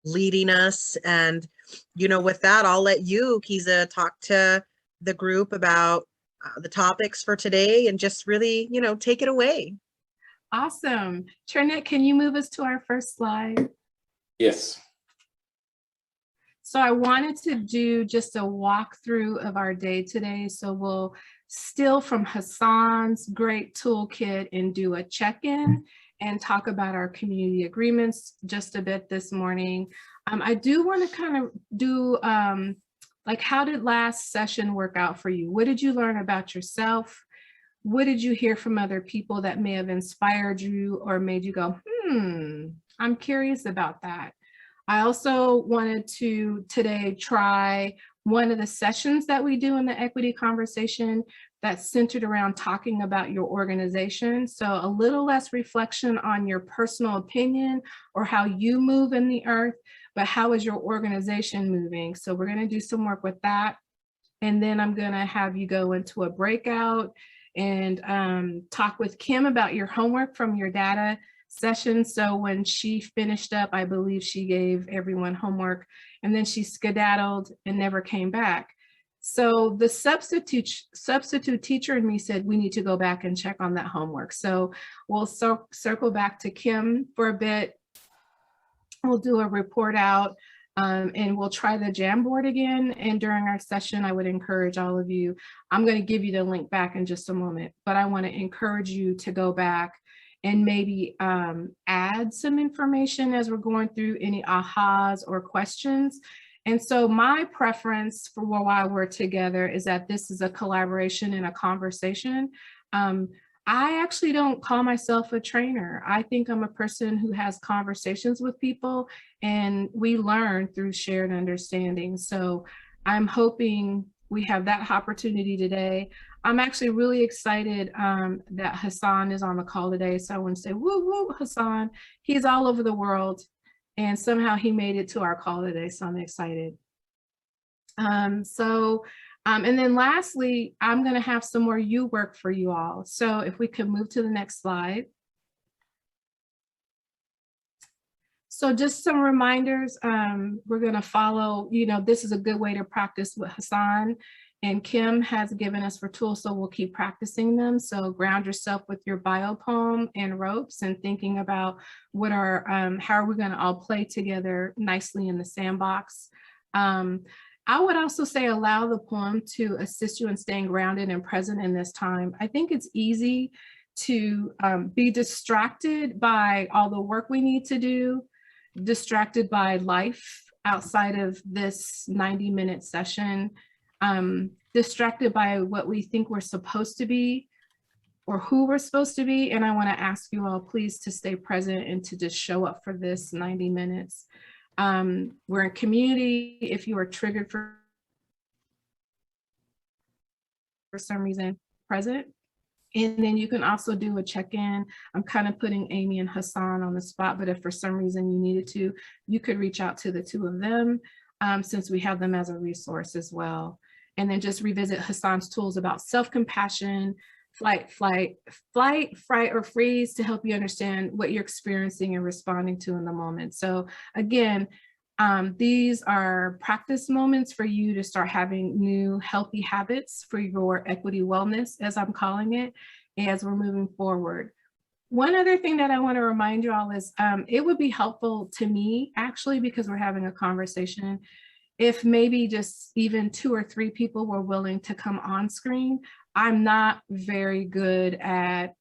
leading us. And, with that, I'll let you, Kiza, talk to the group about the topics for today and just really, take it away. Awesome. Trinette, can you move us to our first slide? Yes. So I wanted to do just a walkthrough of our day today. So we'll steal from Hassan's great toolkit and do a check-in and talk about our community agreements just a bit this morning. I do want to kind of do like, how did last session work out for you? What did you learn about yourself? What did you hear from other people that may have inspired you or made you go, I'm curious about that? I also wanted to today try one of the sessions that we do in the equity conversation that's centered around talking about your organization. So a little less reflection on your personal opinion or how you move in the earth, but how is your organization moving? So we're going to do some work with that. And then I'm going to have you go into a breakout and talk with Kim about your homework from your data session. So when she finished up, I believe she gave everyone homework and then she skedaddled and never came back. So the substitute teacher in me said, we need to go back and check on that homework. So we'll circle back to Kim for a bit. We'll do a report out and we'll try the Jamboard again. And during our session, I would encourage all of you, I'm going to give you the link back in just a moment, but I want to encourage you to go back and maybe add some information as we're going through any ahas or questions. And so my preference for while we're together is that this is a collaboration and a conversation. I actually don't call myself a trainer. I think I'm a person who has conversations with people and we learn through shared understanding. So I'm hoping we have that opportunity today. I'm actually really excited that Hassan is on the call today. So I want to say, woo, woo, Hassan. He's all over the world and somehow he made it to our call today. So I'm excited. And then lastly, I'm going to have some more you work for you all. So if we can move to the next slide. So just some reminders, we're going to follow, this is a good way to practice what Hassan and Kim has given us for tools, so we'll keep practicing them. So ground yourself with your bio poem and ropes and thinking about what are, how are we going to all play together nicely in the sandbox. I would also say allow the poem to assist you in staying grounded and present in this time. I think it's easy to be distracted by all the work we need to do, distracted by life outside of this 90-minute session, distracted by what we think we're supposed to be or who we're supposed to be. And I want to ask you all, please, to stay present and to just show up for this 90 minutes. We're in community. If you are triggered for some reason, present. And then you can also do a check-in. I'm kind of putting Amy and Hassan on the spot, but if for some reason you needed to, you could reach out to the two of them since we have them as a resource as well. And then just revisit Hassan's tools about self-compassion, flight, fright, or freeze to help you understand what you're experiencing and responding to in the moment. So again, these are practice moments for you to start having new healthy habits for your equity wellness, as I'm calling it, as we're moving forward. One other thing that I want to remind you all is it would be helpful to me, actually, because we're having a conversation, if maybe just even 2 or 3 people were willing to come on screen. I'm not very good at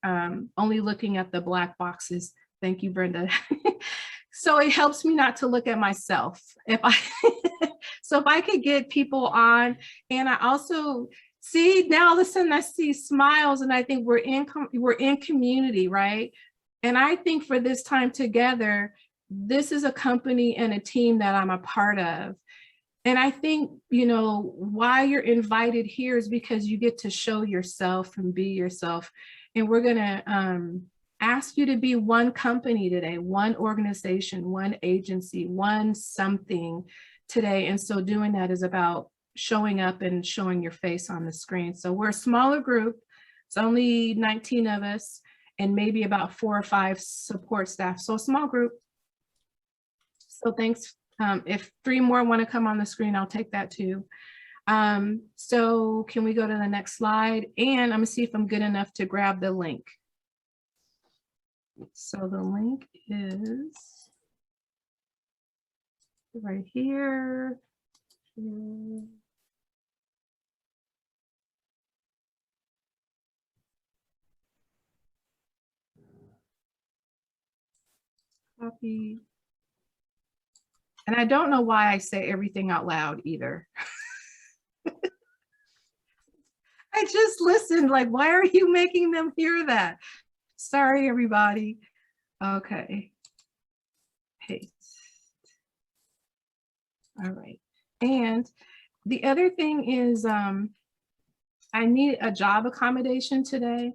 only looking at the black boxes. Thank you, Brenda. So it helps me not to look at myself. So if I could get people on, and I also see now, all of a sudden I see smiles, and I think we're in community, right? And I think for this time together, this is a company and a team that I'm a part of. And I think, why you're invited here is because you get to show yourself and be yourself. And we're gonna ask you to be one company today, one organization, one agency, one something today. And so doing that is about showing up and showing your face on the screen. So we're a smaller group. It's only 19 of us and maybe about 4 or 5 support staff. So a small group. So thanks If 3 more want to come on the screen, I'll take that too. So can we go to the next slide? And I'm gonna see if I'm good enough to grab the link. So the link is right here. Copy. And I don't know why I say everything out loud either. I just listened, like, why are you making them hear that? Sorry, everybody. Okay. Paste. All right. And the other thing is I need a job accommodation today.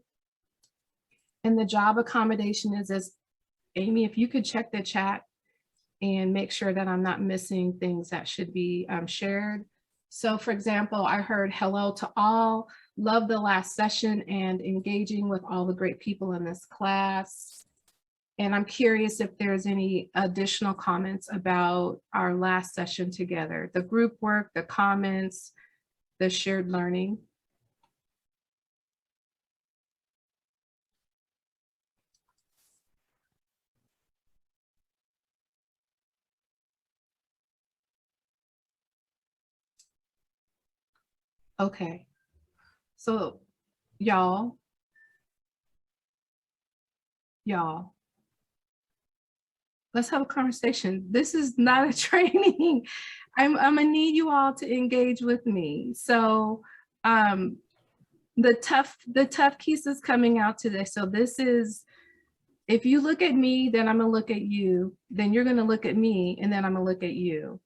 And the job accommodation is, as Amy, if you could check the chat and make sure that I'm not missing things that should be shared. So for example, I heard hello to all, love the last session and engaging with all the great people in this class. And I'm curious if there's any additional comments about our last session together, the group work, the comments, the shared learning. Okay, so y'all, let's have a conversation. This is not a training. I'm gonna need you all to engage with me. So the tough keys is coming out today. So this is, if you look at me, then I'm gonna look at you, then you're gonna look at me, and then I'm gonna look at you.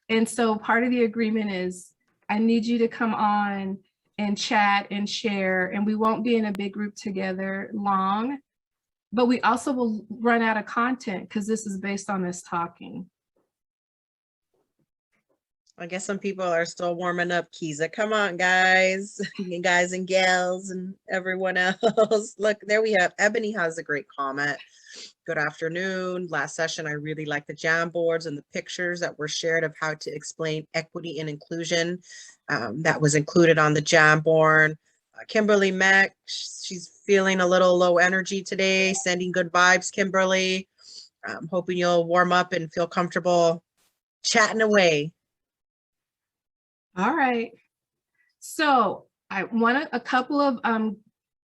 And so part of the agreement is I need you to come on and chat and share, and we won't be in a big group together long, but we also will run out of content because this is based on us talking. I guess some people are still warming up. Kiza, come on, guys, guys and gals and everyone else. Look, there we have, Ebony has a great comment. Good afternoon. Last session, I really liked the Jamboards and the pictures that were shared of how to explain equity and inclusion. That was included on the Jamboard. Kimberly Mack, she's feeling a little low energy today, sending good vibes, Kimberly. I'm hoping you'll warm up and feel comfortable chatting away. All right. So I want a couple of,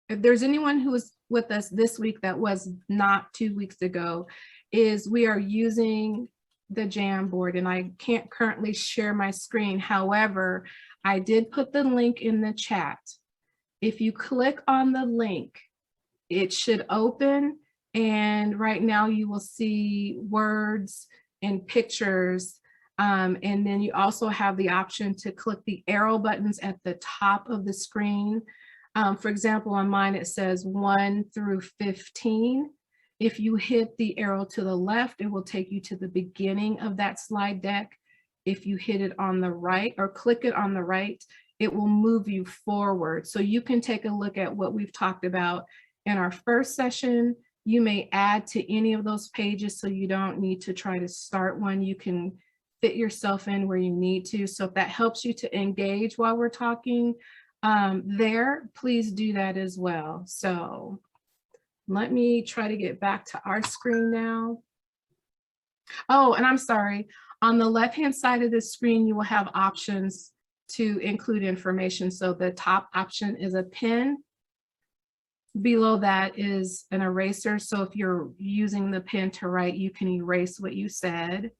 if there's anyone who was with us this week that was not 2 weeks ago, is we are using the Jamboard, and I can't currently share my screen. However, I did put the link in the chat. If you click on the link, it should open, and right now you will see words and pictures. And then you also have the option to click the arrow buttons at the top of the screen. For example, on mine, it says 1 through 15. If you hit the arrow to the left, it will take you to the beginning of that slide deck. If you hit it on the right or click it on the right, it will move you forward. So you can take a look at what we've talked about in our first session. You may add to any of those pages, so you don't need to try to start one. You can fit yourself in where you need to. So if that helps you to engage while we're talking there, please do that as well. So let me try to get back to our screen now. Oh, and I'm sorry. On the left-hand side of the screen, you will have options to include information. So the top option is a pen. Below that is an eraser. So if you're using the pen to write, you can erase what you said.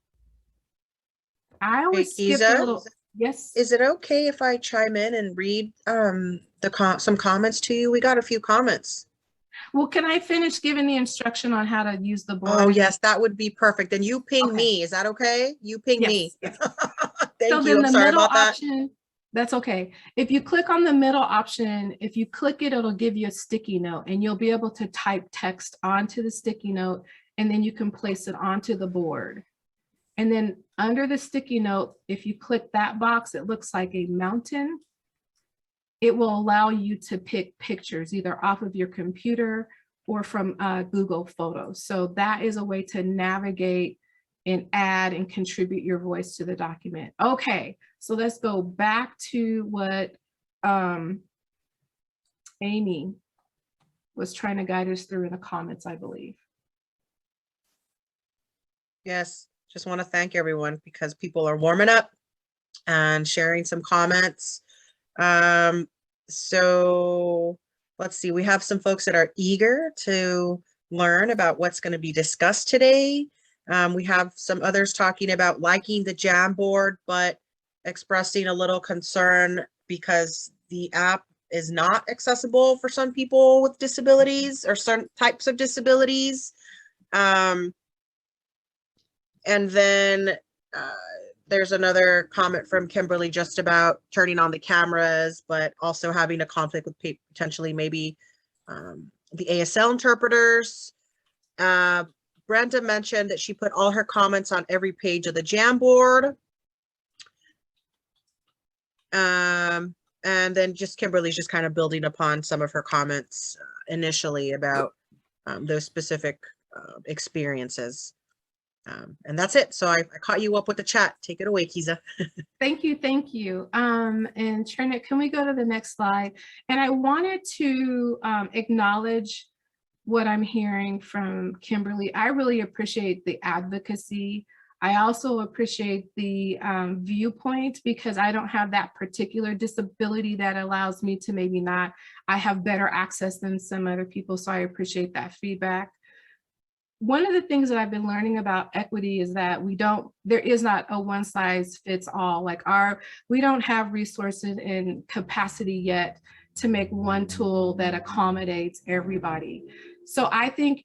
I always skip a little. Yes. Is it okay if I chime in and read some comments to you? We got a few comments. Well, can I finish giving the instruction on how to use the board? Oh, yes, that would be perfect. Then you ping me. Is that okay? You ping me. Yes. Thank you. I'm sorry about that. That's okay. If you click on the middle option, if you click it, it'll give you a sticky note, and you'll be able to type text onto the sticky note, and then you can place it onto the board. And then under the sticky note, if you click that box, it looks like a mountain. It will allow you to pick pictures either off of your computer or from Google Photos. So that is a way to navigate and add and contribute your voice to the document. Okay, so let's go back to what Amy was trying to guide us through in the comments, I believe. Yes, just want to thank everyone because people are warming up and sharing some comments. So let's see, we have some folks that are eager to learn about what's going to be discussed today. We have some others talking about liking the Jamboard, but expressing a little concern because the app is not accessible for some people with disabilities or certain types of disabilities. And then there's another comment from Kimberly just about turning on the cameras, but also having a conflict with potentially maybe the ASL interpreters. Brenda mentioned that she put all her comments on every page of the Jamboard. And then just Kimberly's just kind of building upon some of her comments initially about those specific experiences. And that's it. So I caught you up with the chat. Take it away, Kiza. Thank you, thank you. And Trinit, can we go to the next slide? And I wanted to acknowledge what I'm hearing from Kimberly. I really appreciate the advocacy. I also appreciate the viewpoint because I don't have that particular disability that allows me to maybe not, I have better access than some other people. So I appreciate that feedback. One of the things that I've been learning about equity is that there is not a one size fits all. Like we don't have resources and capacity yet to make one tool that accommodates everybody. So I think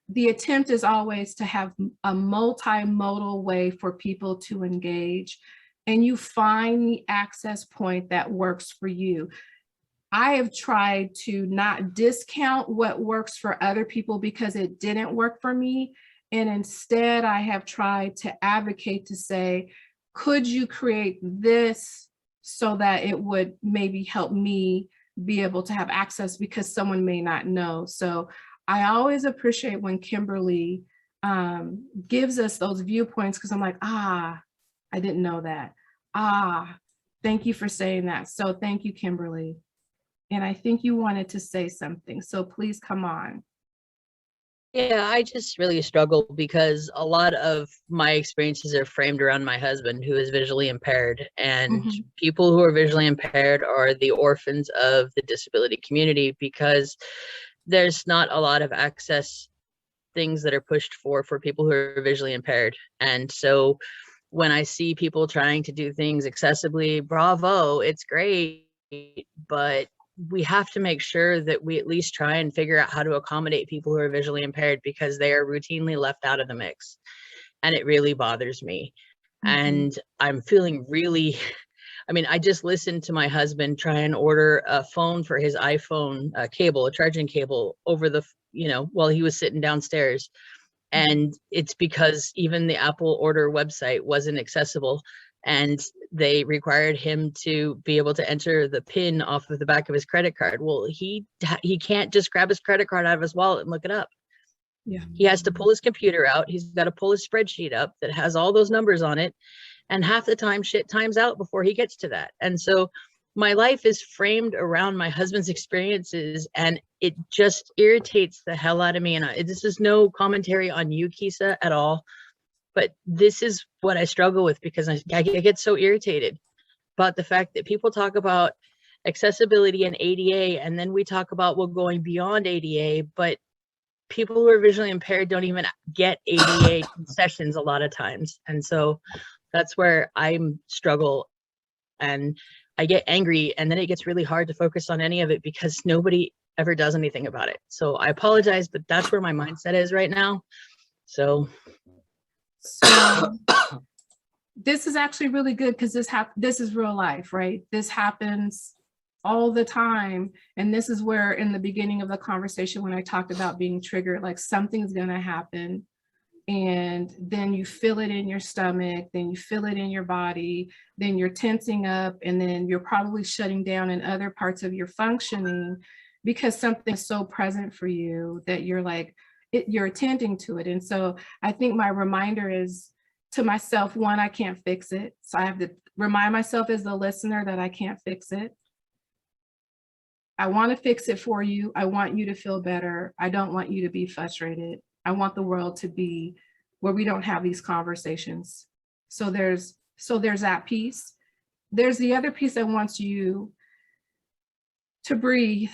the attempt is always to have a multimodal way for people to engage, and you find the access point that works for you. I have tried to not discount what works for other people because it didn't work for me. And instead, I have tried to advocate to say, could you create this so that it would maybe help me be able to have access because someone may not know. So I always appreciate when Kimberly gives us those viewpoints because I'm like, I didn't know that. Thank you for saying that. So thank you, Kimberly. And I think you wanted to say something, so please come on. Yeah, I just really struggle because a lot of my experiences are framed around my husband, who is visually impaired, and people who are visually impaired are the orphans of the disability community because there's not a lot of access things that are pushed for people who are visually impaired. And so when I see people trying to do things accessibly, bravo, it's great, but we have to make sure that we at least try and figure out how to accommodate people who are visually impaired because they are routinely left out of the mix. And it really bothers me. And I'm feeling really, I just listened to my husband try and order a phone for his iPhone cable, a charging cable over the, while he was sitting downstairs. And it's because even the Apple Order website wasn't accessible. And they required him to be able to enter the PIN off of the back of his credit card. Well, he can't just grab his credit card out of his wallet and look it up. Yeah. He has to pull his computer out. He's got to pull his spreadsheet up that has all those numbers on it. And half the time shit times out before he gets to that. And so my life is framed around my husband's experiences, and it just irritates the hell out of me. And this is no commentary on you, Kisa, at all. But this is what I struggle with because I get so irritated about the fact that people talk about accessibility and ADA, and then we talk about going beyond ADA, but people who are visually impaired don't even get ADA concessions a lot of times. And so that's where I struggle and I get angry, and then it gets really hard to focus on any of it because nobody ever does anything about it. So I apologize, but that's where my mindset is right now. So this is actually really good because this is real life, right? This happens all the time. And this is where in the beginning of the conversation, when I talked about being triggered, like something's going to happen. And then you feel it in your stomach, then you feel it in your body, then you're tensing up, and then you're probably shutting down in other parts of your functioning because something's so present for you that you're like, you're attending to it. And so I think my reminder is to myself, one, I can't fix it. So I have to remind myself as the listener that I can't fix it. I want to fix it for you. I want you to feel better. I don't want you to be frustrated. I want the world to be where we don't have these conversations. So there's that piece. There's the other piece that wants you to breathe.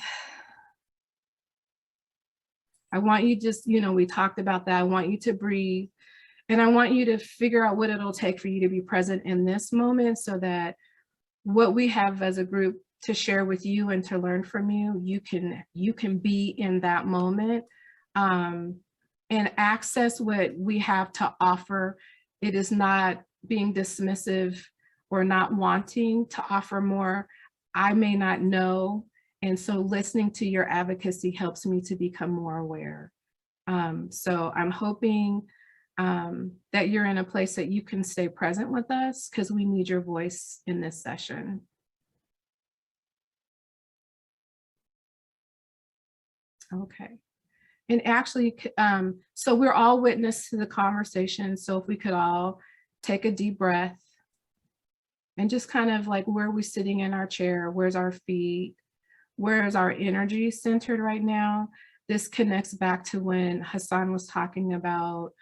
I want you just, we talked about that. I want you to breathe. And I want you to figure out what it'll take for you to be present in this moment so that what we have as a group to share with you and to learn from you, you can be in that moment and access what we have to offer. It is not being dismissive or not wanting to offer more. I may not know. And so listening to your advocacy helps me to become more aware. So I'm hoping that you're in a place that you can stay present with us because we need your voice in this session. Okay. And actually, so we're all witness to the conversation. So if we could all take a deep breath and just kind of like, where are we sitting in our chair? Where's our feet? Where is our energy centered right now? This connects back to when Hassan was talking about,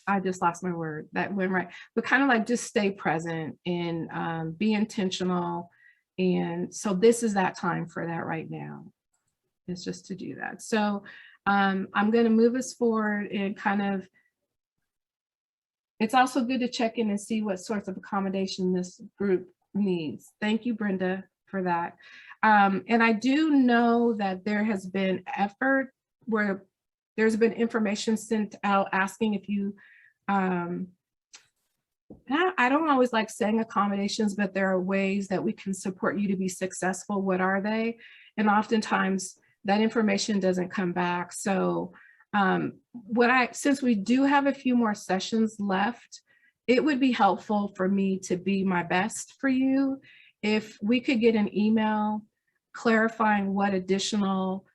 I just lost my word, that went right, but kind of like just stay present and be intentional. And so this is that time for that right now. It's just to do that. So I'm going to move us forward and kind of, it's also good to check in and see what sorts of accommodation this group needs. Thank you, Brenda, for that. And I do know that there has been effort where there's been information sent out asking if you, I don't always like saying accommodations, but there are ways that we can support you to be successful. What are they? And oftentimes that information doesn't come back. So since we do have a few more sessions left, it would be helpful for me to be my best for you if we could get an email clarifying what additional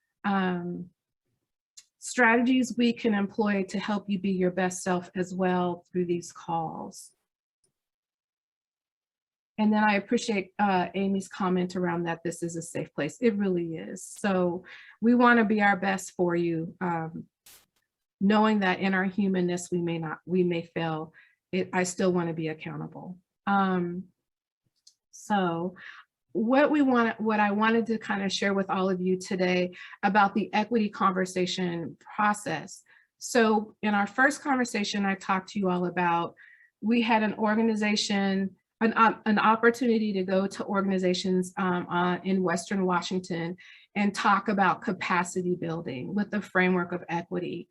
strategies we can employ to help you be your best self as well through these calls. And then I appreciate Amy's comment around that this is a safe place. It really is. So we want to be our best for you, knowing that in our humanness, we may fail. I still want to be accountable. So what I wanted to kind of share with all of you today about the equity conversation process. So in our first conversation, I talked to you all about, we had an organization, an opportunity to go to organizations in Western Washington and talk about capacity building with the framework of equity.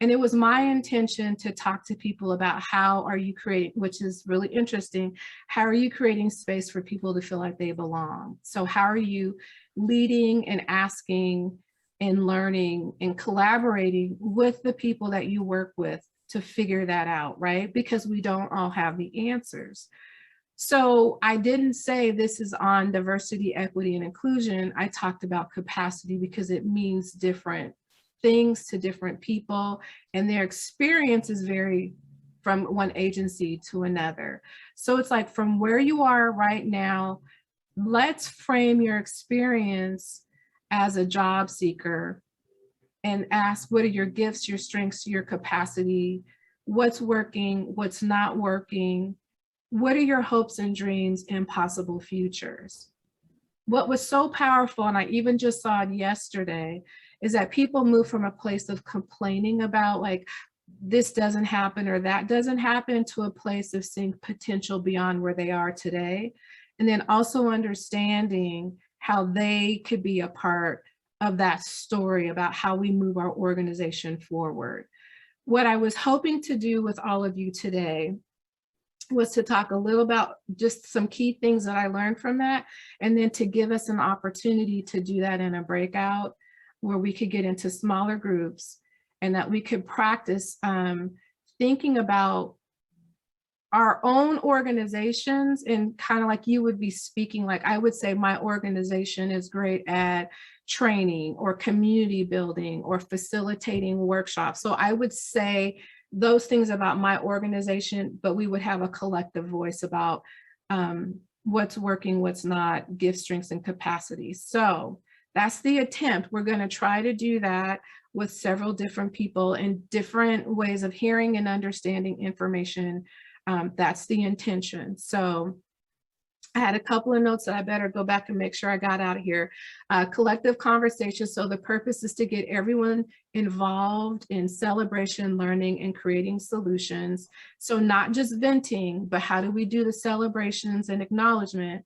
And it was my intention to talk to people about how are you creating, which is really interesting, how are you creating space for people to feel like they belong? So how are you leading and asking and learning and collaborating with the people that you work with to figure that out, right? Because we don't all have the answers. So I didn't say this is on diversity, equity, and inclusion. I talked about capacity because it means different things to different people, and their experiences vary from one agency to another. So it's like, from where you are right now, let's frame your experience as a job seeker and ask, what are your gifts, your strengths, your capacity, what's working, what's not working, what are your hopes and dreams and possible futures? What was so powerful, and I even just saw it yesterday, is that people move from a place of complaining about like, this doesn't happen or that doesn't happen, to a place of seeing potential beyond where they are today. And then also understanding how they could be a part of that story about how we move our organization forward. What I was hoping to do with all of you today was to talk a little about just some key things that I learned from that, and then to give us an opportunity to do that in a breakout where we could get into smaller groups and that we could practice thinking about our own organizations, and kind of like you would be speaking, like I would say my organization is great at training or community building or facilitating workshops. So I would say those things about my organization, but we would have a collective voice about what's working, what's not, gifts, strengths, and capacities. So that's the attempt. We're going to try to do that with several different people in different ways of hearing and understanding information. That's the intention. So I had a couple of notes that I better go back and make sure I got out of here. Collective conversation. So the purpose is to get everyone involved in celebration, learning, and creating solutions. So not just venting, but how do we do the celebrations and acknowledgement?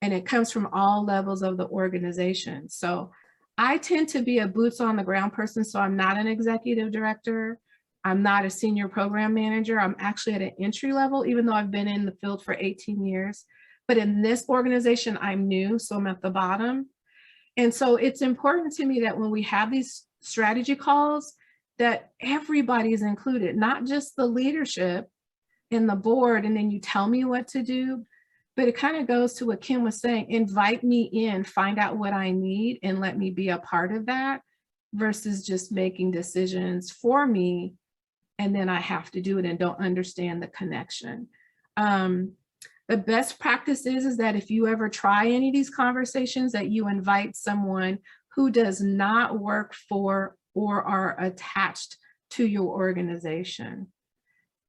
And it comes from all levels of the organization. So I tend to be a boots on the ground person. So I'm not an executive director. I'm not a senior program manager. I'm actually at an entry level, even though I've been in the field for 18 years. But in this organization, I'm new, so I'm at the bottom. And so it's important to me that when we have these strategy calls, that everybody is included, not just the leadership and the board, and then you tell me what to do. But it kind of goes to what Kim was saying, invite me in, find out what I need, and let me be a part of that, versus just making decisions for me, and then I have to do it and don't understand the connection. The best practice is that if you ever try any of these conversations, that you invite someone who does not work for or are attached to your organization,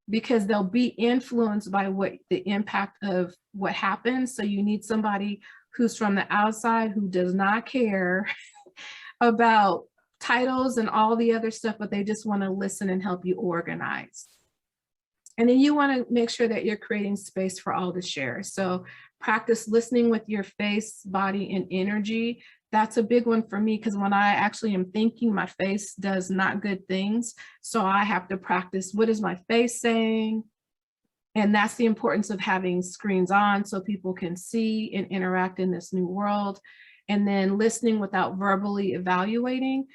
because they'll be influenced by what the impact of what happens. So you need somebody who's from the outside, who does not care about titles and all the other stuff, but they just want to listen and help you organize. And then you want to make sure that you're creating space for all to share. So practice listening with your face, body, and energy. That's a big one for me, because when I actually am thinking, my face does not good things. So I have to practice, what is my face saying? And that's the importance of having screens on so people can see and interact in this new world. And then listening without verbally evaluating.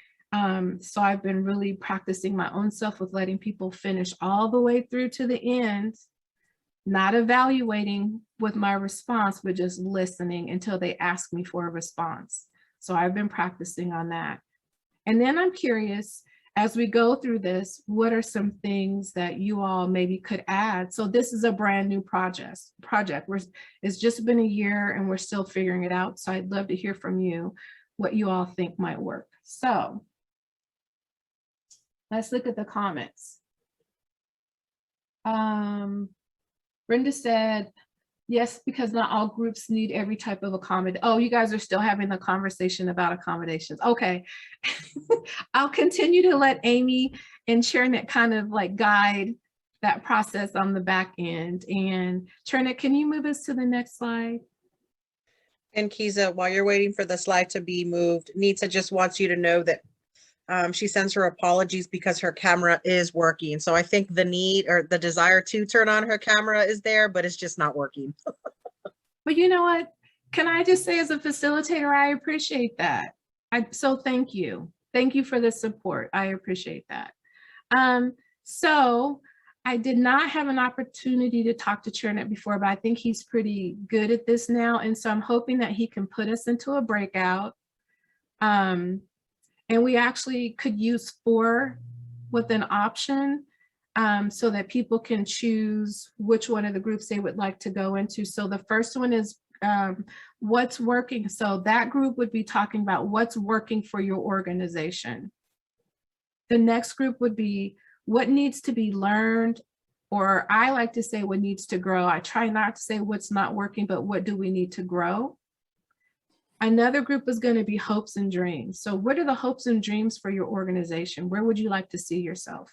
So I've been really practicing my own self with letting people finish all the way through to the end, not evaluating with my response, but just listening until they ask me for a response. So I've been practicing on that. And then I'm curious, as we go through this, what are some things that you all maybe could add? So this is a brand new project. It's just been a year and we're still figuring it out. So I'd love to hear from you what you all think might work. So let's look at the comments. Brenda said, yes, because not all groups need every type of accommodation. Oh, you guys are still having the conversation about accommodations. Okay. I'll continue to let Amy and Chernet kind of like guide that process on the back end. And Chernet, can you move us to the next slide? And Kiza, while you're waiting for the slide to be moved, Nita just wants you to know that she sends her apologies because her camera is working. So I think the need or the desire to turn on her camera is there, but it's just not working. But you know what? Can I just say, as a facilitator, I appreciate that. So thank you. Thank you for the support. I appreciate that. So I did not have an opportunity to talk to Chernet before, but I think he's pretty good at this now. And so I'm hoping that he can put us into a breakout. And we actually could use 4 with an option, so that people can choose which one of the groups they would like to go into. So the first one is what's working. So that group would be talking about what's working for your organization. The next group would be what needs to be learned, or I like to say what needs to grow. I try not to say what's not working, but what do we need to grow? Another group is going to be hopes and dreams. So what are the hopes and dreams for your organization? Where would you like to see yourself?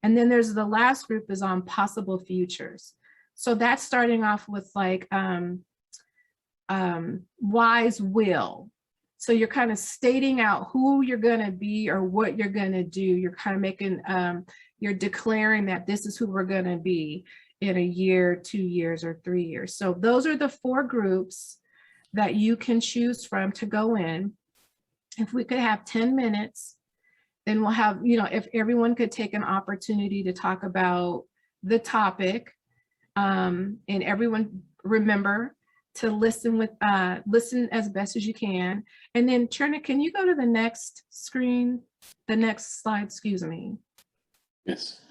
And then there's the last group is on possible futures. So that's starting off with like wise will. So you're kind of stating out who you're going to be or what you're going to do. You're kind of making, you're declaring that this is who we're going to be in a year, 2 years, or 3 years. So those are the 4 groups that you can choose from to go in. If we could have 10 minutes, then we'll have, if everyone could take an opportunity to talk about the topic, and everyone remember to listen as best as you can. And then Chernet, can you go to the next screen, the next slide, excuse me. Yes.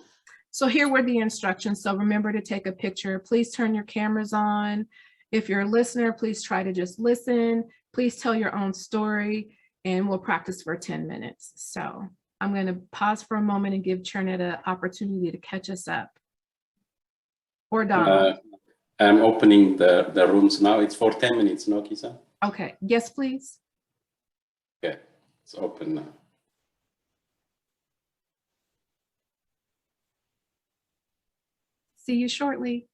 So here were the instructions. So remember to take a picture. Please turn your cameras on. If you're a listener, please try to just listen. Please tell your own story, and we'll practice for 10 minutes. So I'm going to pause for a moment and give Chernet an opportunity to catch us up. Or Donald. I'm opening the rooms now. It's for 10 minutes, no, Kisa? Okay. Yes, please. Okay, it's open now. See you shortly.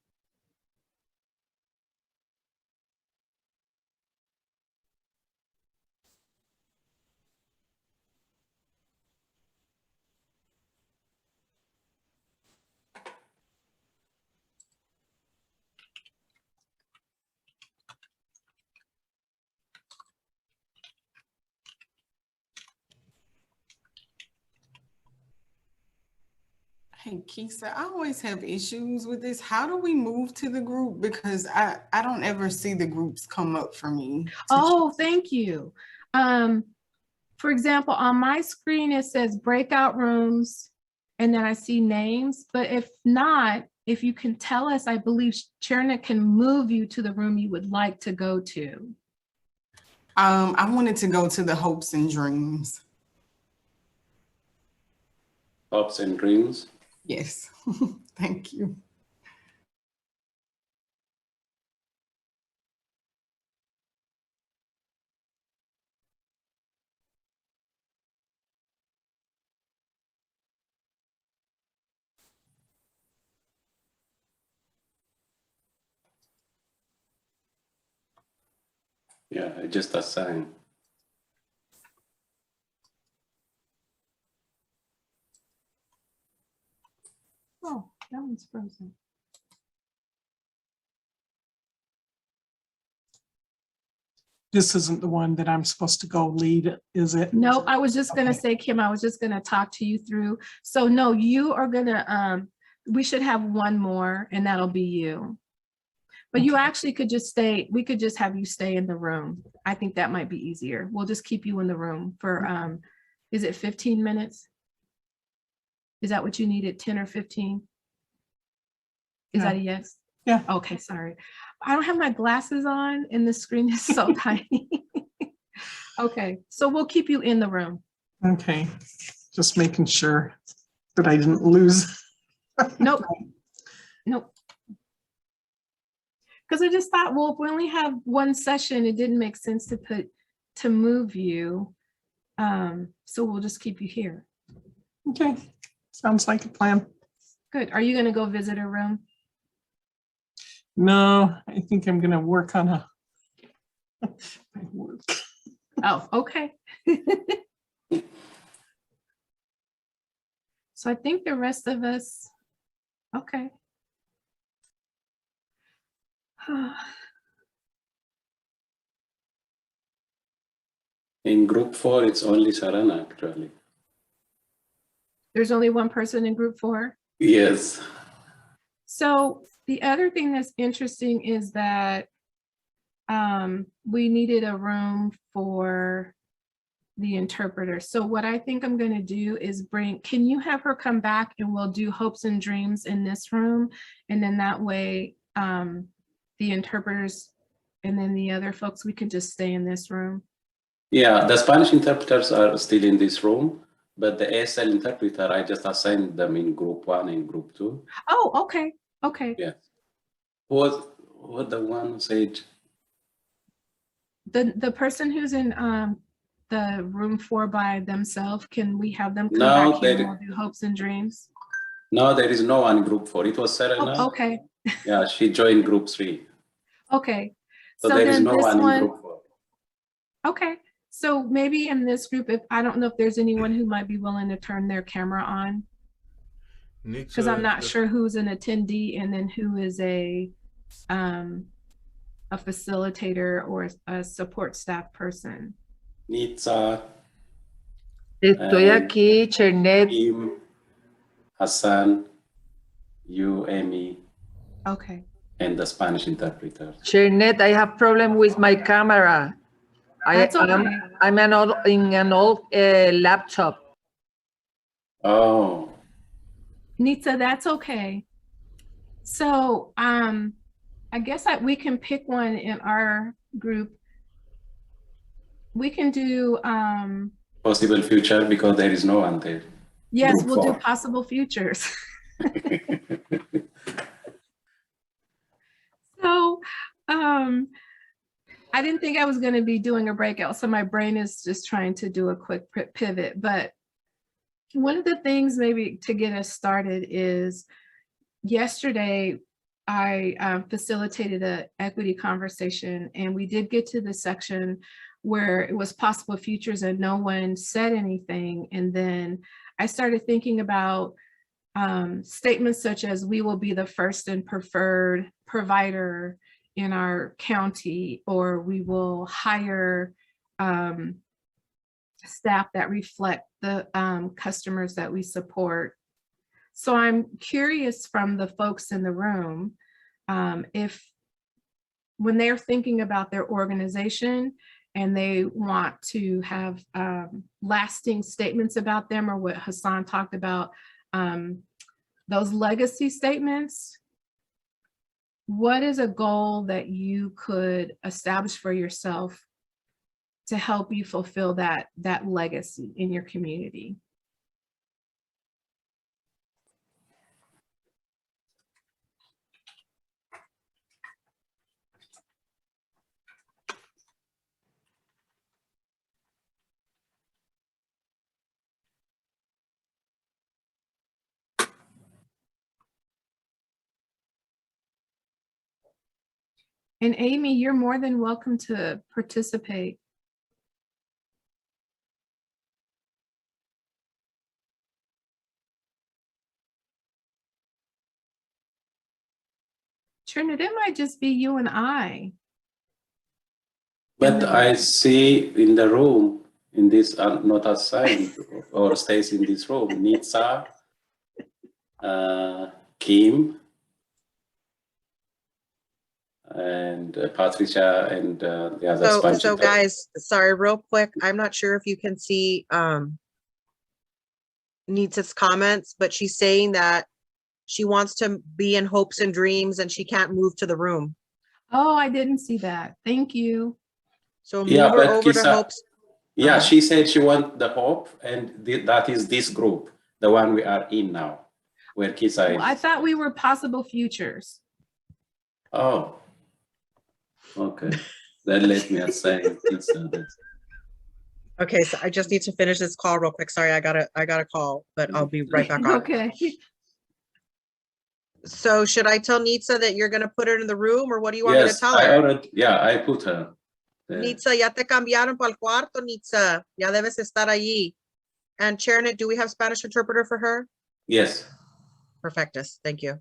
Hey, Kisa, I always have issues with this. How do we move to the group? Because I don't ever see the groups come up for me. Oh, thank you. For example, on my screen, it says breakout rooms, and then I see names. But if not, if you can tell us, I believe Chernet can move you to the room you would like to go to. I wanted to go to the hopes and dreams. Hopes and dreams. Yes, thank you. Yeah, I just assigned. Oh, that one's frozen. This isn't the one that I'm supposed to go lead, is it? No, I was just gonna Okay. say, Kim, I was just gonna talk to you through. So no, you are gonna, we should have one more and that'll be you. But you Okay. actually could just stay, we could just have you stay in the room. I think that might be easier. We'll just keep you in the room for, is it 15 minutes? Is that what you needed, 10 or 15? Is that a yes? Yeah. Okay, sorry. I don't have my glasses on and the screen is so tiny. Okay, so we'll keep you in the room. Okay, just making sure that I didn't lose. Nope. Nope. Because I just thought, well, if we only have one session, it didn't make sense to move you. So we'll just keep you here. Okay, sounds like a plan. Good. Are you going to go visit a room? No, I think I'm gonna work on my work. Oh, okay. So I think the rest of us, okay. In group 4, it's only Sarana, actually. There's only one person in group 4. Yes. So the other thing that's interesting is that we needed a room for the interpreter. So what I think I'm going to do is can you have her come back and we'll do hopes and dreams in this room? And then that way the interpreters and then the other folks, we can just stay in this room. Yeah, the Spanish interpreters are still in this room, but the ASL interpreter, I just assigned them in group 1 and group 2. Oh, okay. Okay. Yeah. What the one who said? The person who's in the room 4 by themselves, can we have them come No, back here and we'll do hopes and dreams? No, there is no one in group 4. It was Serena. Oh, okay. Yeah, she joined group 3. Okay. So there is then no this one in one, group 4. okay. So maybe in this group, I don't know if there's anyone who might be willing to turn their camera on, because I'm not sure who's an attendee and then who is a facilitator or a support staff person. Nitza, Estoy aquí, Chernet. Kim, Hassan, you, Amy, Okay. and the Spanish interpreter. Chernet, I have problem with my camera. That's okay. I'm in an old laptop. Oh, Nita, that's okay. So I guess we can pick one in our group. We can do Possible future because there is no one there. yes, Group we'll do 4. possible futures. So I didn't think I was going to be doing a breakout, so my brain is just trying to do a quick pivot. But one of the things maybe to get us started is yesterday I facilitated an equity conversation, and we did get to the section where it was possible futures and no one said anything. And then I started thinking about statements such as we will be the first and preferred provider in our county, or we will hire staff that reflect the customers that we support. So I'm curious from the folks in the room, if when they're thinking about their organization and they want to have lasting statements about them, or what Hassan talked about, those legacy statements, what is a goal that you could establish for yourself to help you fulfill that legacy in your community? And Amy, you're more than welcome to participate. Trinidad, it might just be you and I. But I see in the room, in this not assigned or stays in this room, Nitsa, Kim, and Patricia, and the other So guys, sorry, real quick. I'm not sure if you can see Nita's comments, but she's saying that she wants to be in hopes and dreams and she can't move to the room. Oh, I didn't see that. Thank you. So move her over to hopes. Yeah, she said she wants the hope, and that is this group, the one we are in now, where Kisa is. I thought we were possible futures. Oh, okay. Then let me assign Kisa this. Okay, so I just need to finish this call real quick. Sorry, I got a call, but I'll be right back on. Okay. So should I tell Nitsa that you're gonna put her in the room, or what do you want me to tell her? I put her. Nitsa, ya te cambiaron para el cuarto, Nitsa. Ya debes estar allí. And Chairnet, do we have Spanish interpreter for her? Yes. Perfectus. Thank you.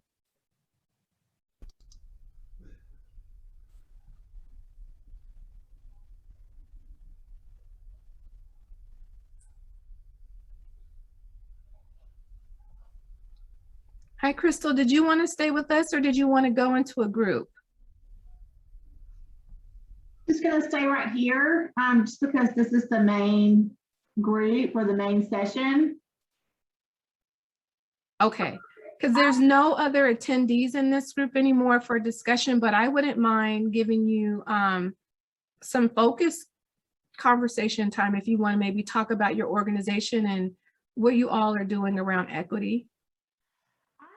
Hi, Crystal. Did you want to stay with us, or did you want to go into a group? Just going to stay right here, just because this is the main group or the main session. Okay, because there's no other attendees in this group anymore for discussion, but I wouldn't mind giving you some focused conversation time if you want to maybe talk about your organization and what you all are doing around equity. I'm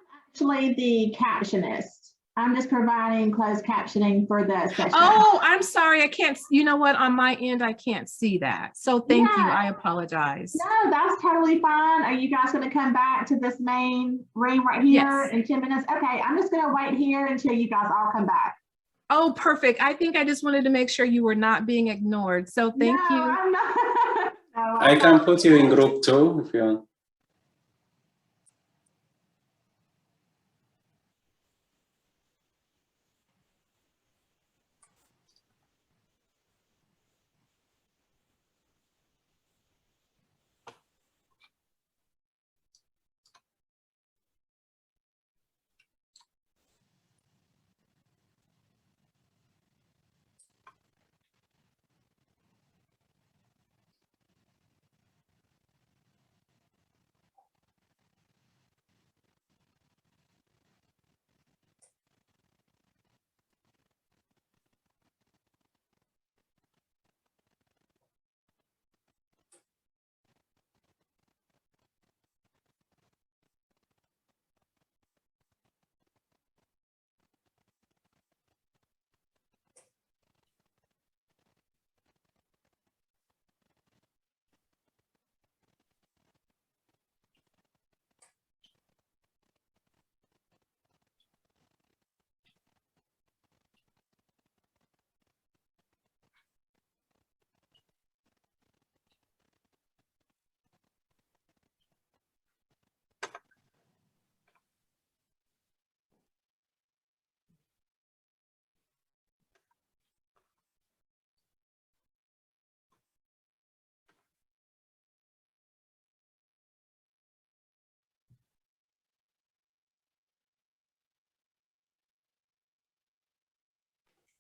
actually the captionist. I'm just providing closed captioning for the session. Oh, I'm sorry. I can't, you know what, on my end, I can't see that. So thank you. I apologize. No, that's totally fine. Are you guys going to come back to this main room right here in 10 minutes? Okay, I'm just going to wait here until you guys all come back. Oh, perfect. I think I just wanted to make sure you were not being ignored. So thank you. I'm not. No, I can put you in group 2 if you want.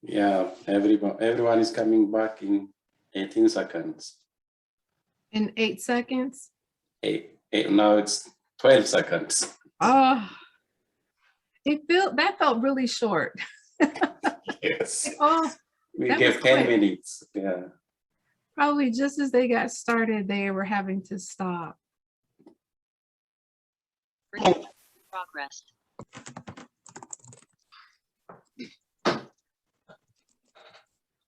Yeah, everyone is coming back in 18 seconds. In 8 seconds? Now it's 12 seconds. Oh, that felt really short. Yes. Oh, We that gave was 10 quick. minutes. Yeah. Probably just as they got started, they were having to stop. Progress.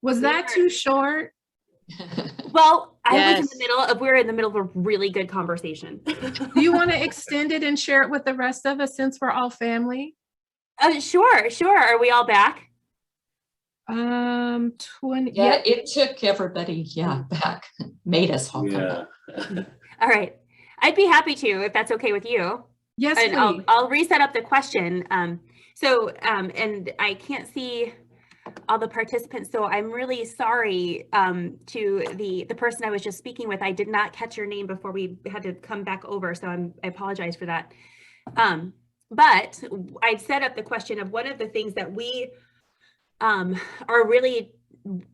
Was that too short? Well, I was in Yes. the middle of, we were in the middle of a really good conversation. Do you want to extend it and share it with the rest of us since we're all family? Sure. Are we all back? 20. Yeah, Yep. it took everybody, back, made us all come Yeah. back. All right. I'd be happy to, if that's okay with you. Yes, And please. I'll reset up the question. And I can't see all the participants, so I'm really sorry to the person I was just speaking with. I did not catch your name before we had to come back over, so I apologize for that. But I set up the question of one of the things that we are really,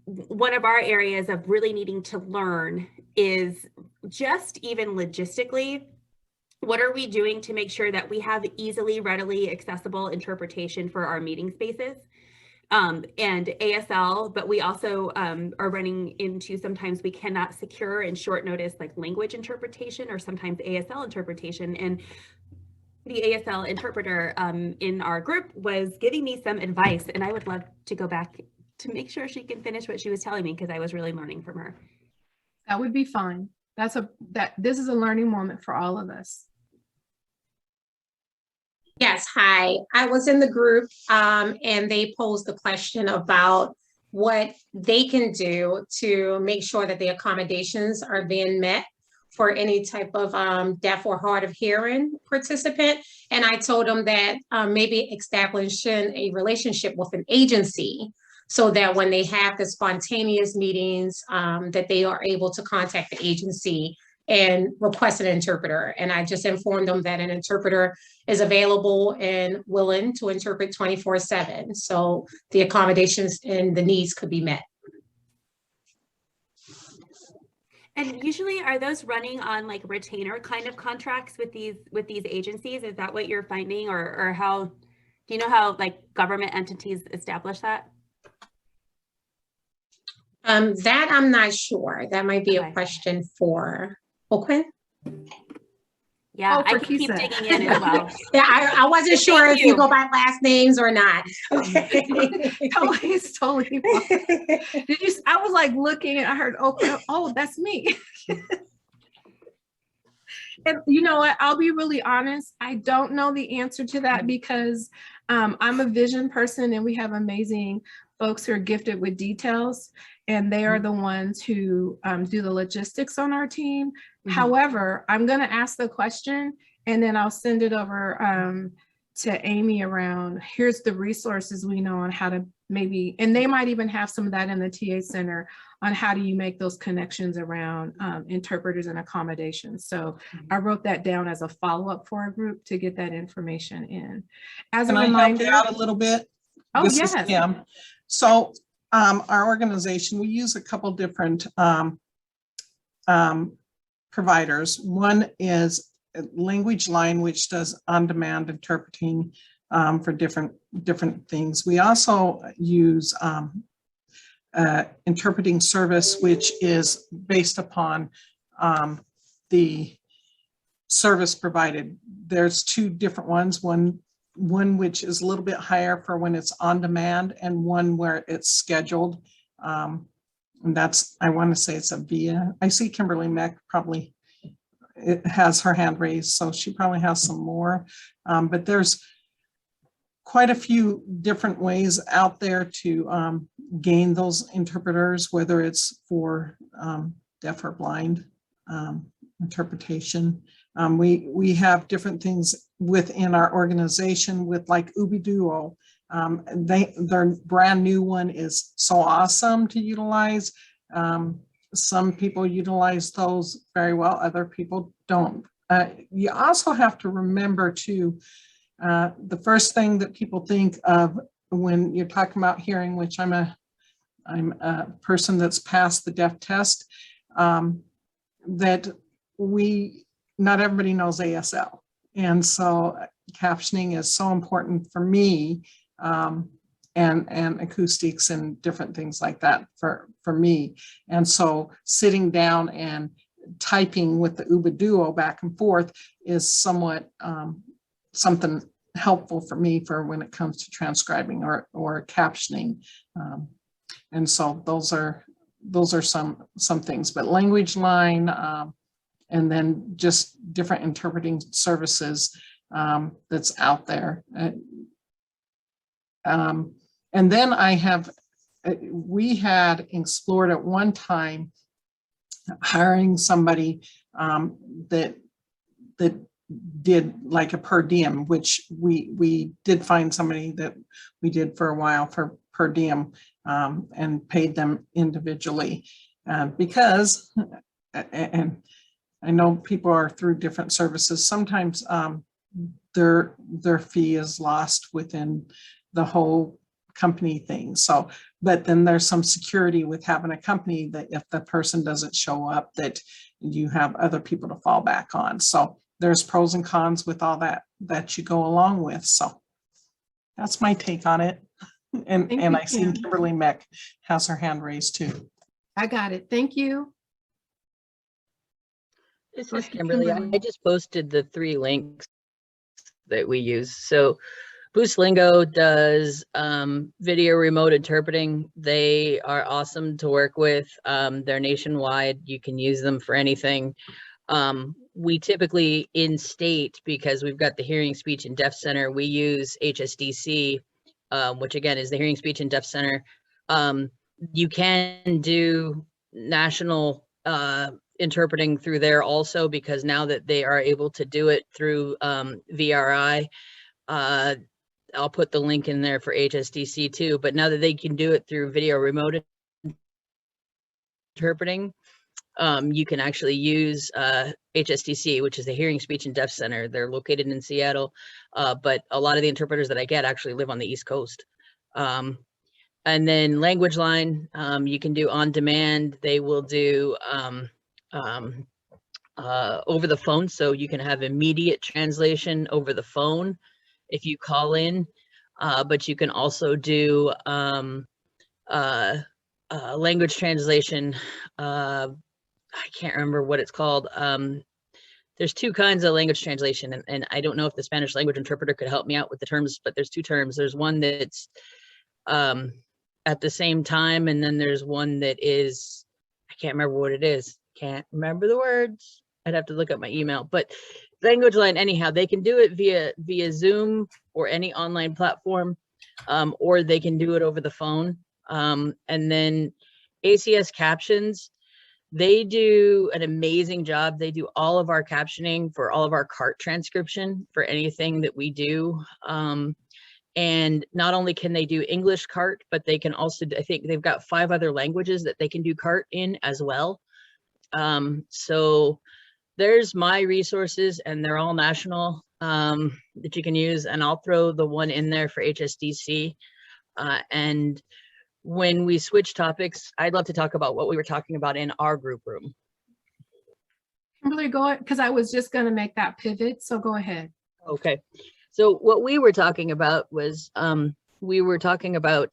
one of our areas of really needing to learn is just even logistically, what are we doing to make sure that we have easily, readily accessible interpretation for our meeting spaces? And ASL, but we also are running into, sometimes we cannot secure in short notice like language interpretation or sometimes ASL interpretation. And the ASL interpreter in our group was giving me some advice, and I would love to go back to make sure she can finish what she was telling me, because I was really learning from her. That would be fine. This is a learning moment for all of us. Yes, hi. I was in the group and they posed the question about what they can do to make sure that the accommodations are being met for any type of deaf or hard of hearing participant. And I told them that maybe establishing a relationship with an agency so that when they have the spontaneous meetings, that they are able to contact the agency and request an interpreter. And I just informed them that an interpreter is available and willing to interpret 24/7. So the accommodations and the needs could be met. And usually are those running on like retainer kind of contracts with these agencies? Is that what you're finding, or how, do you know how like government entities establish that? That I'm not sure. That might be Okay. a question for O'Quinn. Yeah, Oh, I for can keep Kisa. digging in as well. Yeah, I wasn't sure if you you. go by last names or not. Okay. It's totally fine. I was like looking and I heard, oh, that's me. And you know what? I'll be really honest. I don't know the answer to that because I'm a vision person and we have amazing folks who are gifted with details, and they are the ones who do the logistics on our team. However, I'm going to ask the question and then I'll send it over to Amy around, here's the resources we know on how to maybe, and they might even have some of that in the TA Center on how do you make those connections around interpreters and accommodations. So I wrote that down as a follow-up for our group to get that information in. As a Can I help reminder, you out a little bit? oh This yes, is Kim. So our organization, we use a couple different providers. One is Language Line, which does on-demand interpreting for different things. We also use interpreting service, which is based upon the service provided. There's two different ones. One which is a little bit higher for when it's on demand, and one where it's scheduled. And that's, I want to say it's a VIA. I see Kimberly Meck probably has her hand raised, so she probably has some more. But there's quite a few different ways out there to gain those interpreters, whether it's for deaf or blind interpretation. We have different things within our organization with like Ubiduo. Their brand new one is so awesome to utilize. Some people utilize those very well, other people don't. You also have to remember too, the first thing that people think of when you're talking about hearing, which I'm a person that's passed the deaf test, that not everybody knows ASL. And so captioning is so important for me, and acoustics and different things like that for me. And so sitting down and typing with the Uber Duo back and forth is somewhat something helpful for me for when it comes to transcribing or captioning. And so those are some things, but language line, and then just different interpreting services that's out there. And then we had explored at one time hiring somebody that did like a per diem, which we did find somebody that we did for a while for per diem, and paid them individually, because, and I know people are through different services. Sometimes their fee is lost within the whole company thing. So, but then there's some security with having a company that if the person doesn't show up, that you have other people to fall back on. So there's pros and cons with all that you go along with. So that's my take on it. And I see Kimberly Meck has her hand raised too. I got it. Thank you. This is Kimberly. I just posted the 3 links that we use. So BoostLingo does video remote interpreting. They are awesome to work with. They're nationwide. You can use them for anything. We typically in state, because we've got the Hearing, Speech, and Deaf Center, we use HSDC, which again is the Hearing, Speech, and Deaf Center. You can do national interpreting through there also, because now that they are able to do it through VRI, I'll put the link in there for HSDC too, but now that they can do it through video remote interpreting, you can actually use HSDC, which is the Hearing, Speech, and Deaf Center. They're located in Seattle, but a lot of the interpreters that I get actually live on the East Coast. And then Language Line, you can do on demand. They will do over the phone, so you can have immediate translation over the phone if you call in, but you can also do language translation. I can't remember what it's called. There's 2 kinds of language translation, and I don't know if the Spanish language interpreter could help me out with the terms, but there's 2 terms. There's one that's at the same time, and then there's one that is, I can't remember what it is. Can't remember the words. I'd have to look up my email, but Language Line, anyhow, they can do it via Zoom or any online platform, or they can do it over the phone. And then ACS Captions, they do an amazing job. They do all of our captioning for all of our CART transcription for anything that we do. And not only can they do English CART, but they can also, I think they've got 5 other languages that they can do CART in as well. So there's my resources, and they're all national, that you can use. And I'll throw the one in there for HSDC. And when we switch topics, I'd love to talk about what we were talking about in our group room. Kimberly, go ahead, because I was just going to make that pivot. So go ahead. Okay. So what we were talking about was, we were talking about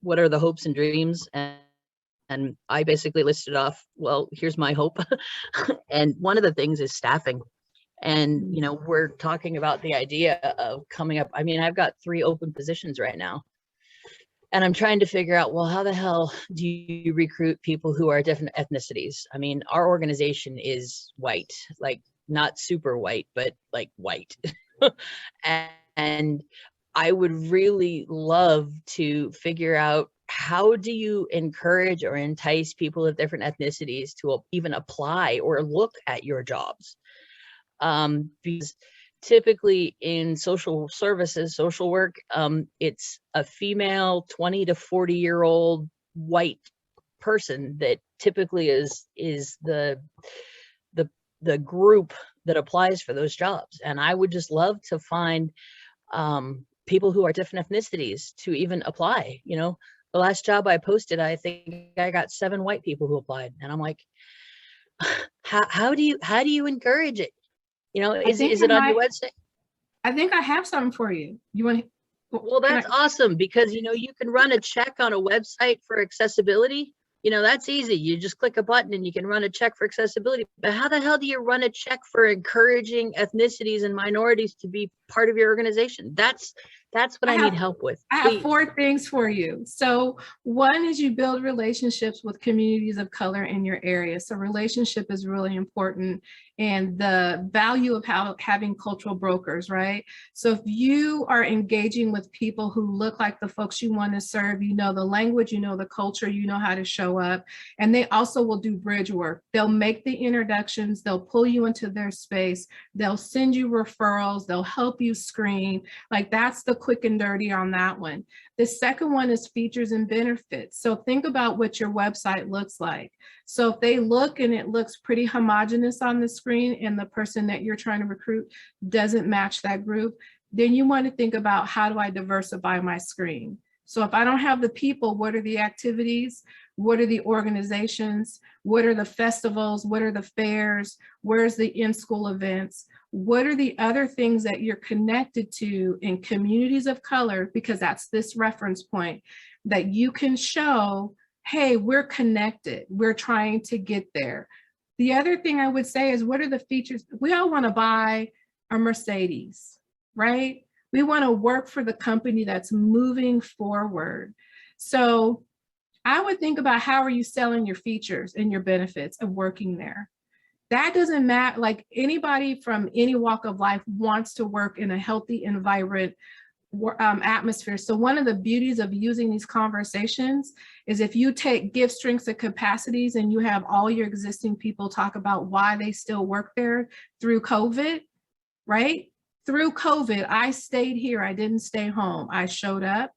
what are the hopes and dreams, and I basically listed off, well, here's my hope. And one of the things is staffing. And, you know, we're talking about the idea of coming up. I mean, I've got 3 open positions right now, and I'm trying to figure out, well, how the hell do you recruit people who are different ethnicities? I mean, our organization is white, like not super white, but like white. And I would really love to figure out, how do you encourage or entice people of different ethnicities to even apply or look at your jobs? Because typically in social services, social work, it's a female 20 to 40-year-old white person that typically is the group that applies for those jobs. And I would just love to find people who are different ethnicities to even apply. You know, the last job I posted, I think I got 7 white people who applied, and I'm like, how do you encourage it? You know, is it on your website? I think I have something for you. You want to? Well, that's awesome, because, you know, you can run a check on a website for accessibility. You know, that's easy. You just click a button and you can run a check for accessibility. But how the hell do you run a check for encouraging ethnicities and minorities to be part of your organization? That's what I need help with. I have 4 things for you. So one is you build relationships with communities of color in your area. So relationship is really important, and the value of having cultural brokers, right? So if you are engaging with people who look like the folks you want to serve, you know the language, you know the culture, you know how to show up, and they also will do bridge work. They'll make the introductions, they'll pull you into their space, they'll send you referrals, they'll help you screen. Like, that's the quick and dirty on that one. The second one is features and benefits. So think about what your website looks like. So if they look and it looks pretty homogenous on the screen and the person that you're trying to recruit doesn't match that group, then you want to think about, how do I diversify my screen? So if I don't have the people, what are the activities? What are the organizations? What are the festivals? What are the fairs? Where's the in-school events? What are the other things that you're connected to in communities of color? Because that's this reference point that you can show, hey, we're connected. We're trying to get there. The other thing I would say is, what are the features? We all want to buy a Mercedes, right? We want to work for the company that's moving forward. So I would think about, how are you selling your features and your benefits of working there? That doesn't matter. Like, anybody from any walk of life wants to work in a healthy and vibrant atmosphere. So one of the beauties of using these conversations is, if you give strengths and capacities and you have all your existing people talk about why they still work there through COVID, right? Through COVID, I stayed here. I didn't stay home. I showed up.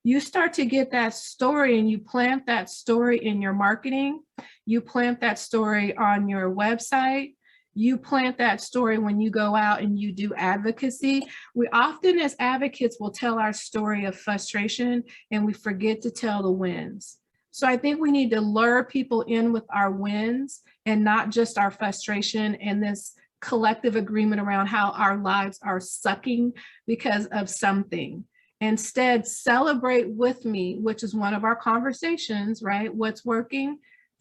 You start to get that story, and you plant that story in your marketing. You plant that story on your website. You plant that story when you go out and you do advocacy. We often, as advocates, will tell our story of frustration, and we forget to tell the wins. So I think we need to lure people in with our wins and not just our frustration and this collective agreement around how our lives are sucking because of something. Instead, celebrate with me, which is one of our conversations, right? What's working?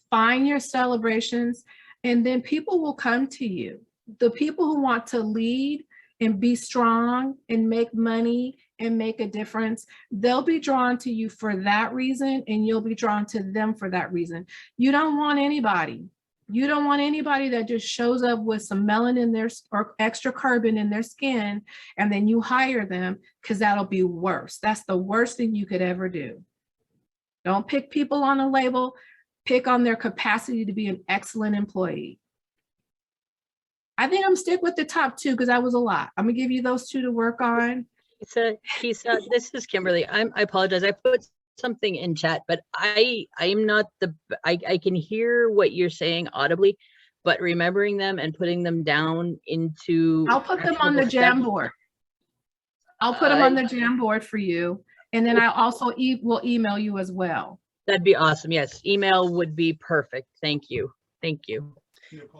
Find your celebrations, and then people will come to you. The people who want to lead and be strong and make money and make a difference, they'll be drawn to you for that reason, and you'll be drawn to them for that reason. You don't want anybody. You don't want anybody that just shows up with some melanin in their, or extra carbon in their skin, and then you hire them, because that'll be worse. That's the worst thing you could ever do. Don't pick people on a label, pick on their capacity to be an excellent employee. I think I'm stick with the top 2, because that was a lot. I'm gonna give you those 2 to work on. Kisa, this is Kimberly. I apologize. I put something in chat, but I'm not I can hear what you're saying audibly, but remembering them and putting them down into, I'll put them on the Jamboard. I'll put them on the Jamboard for you, and then I also will email you as well. That'd be awesome. Yes, email would be perfect. Thank you. Thank you.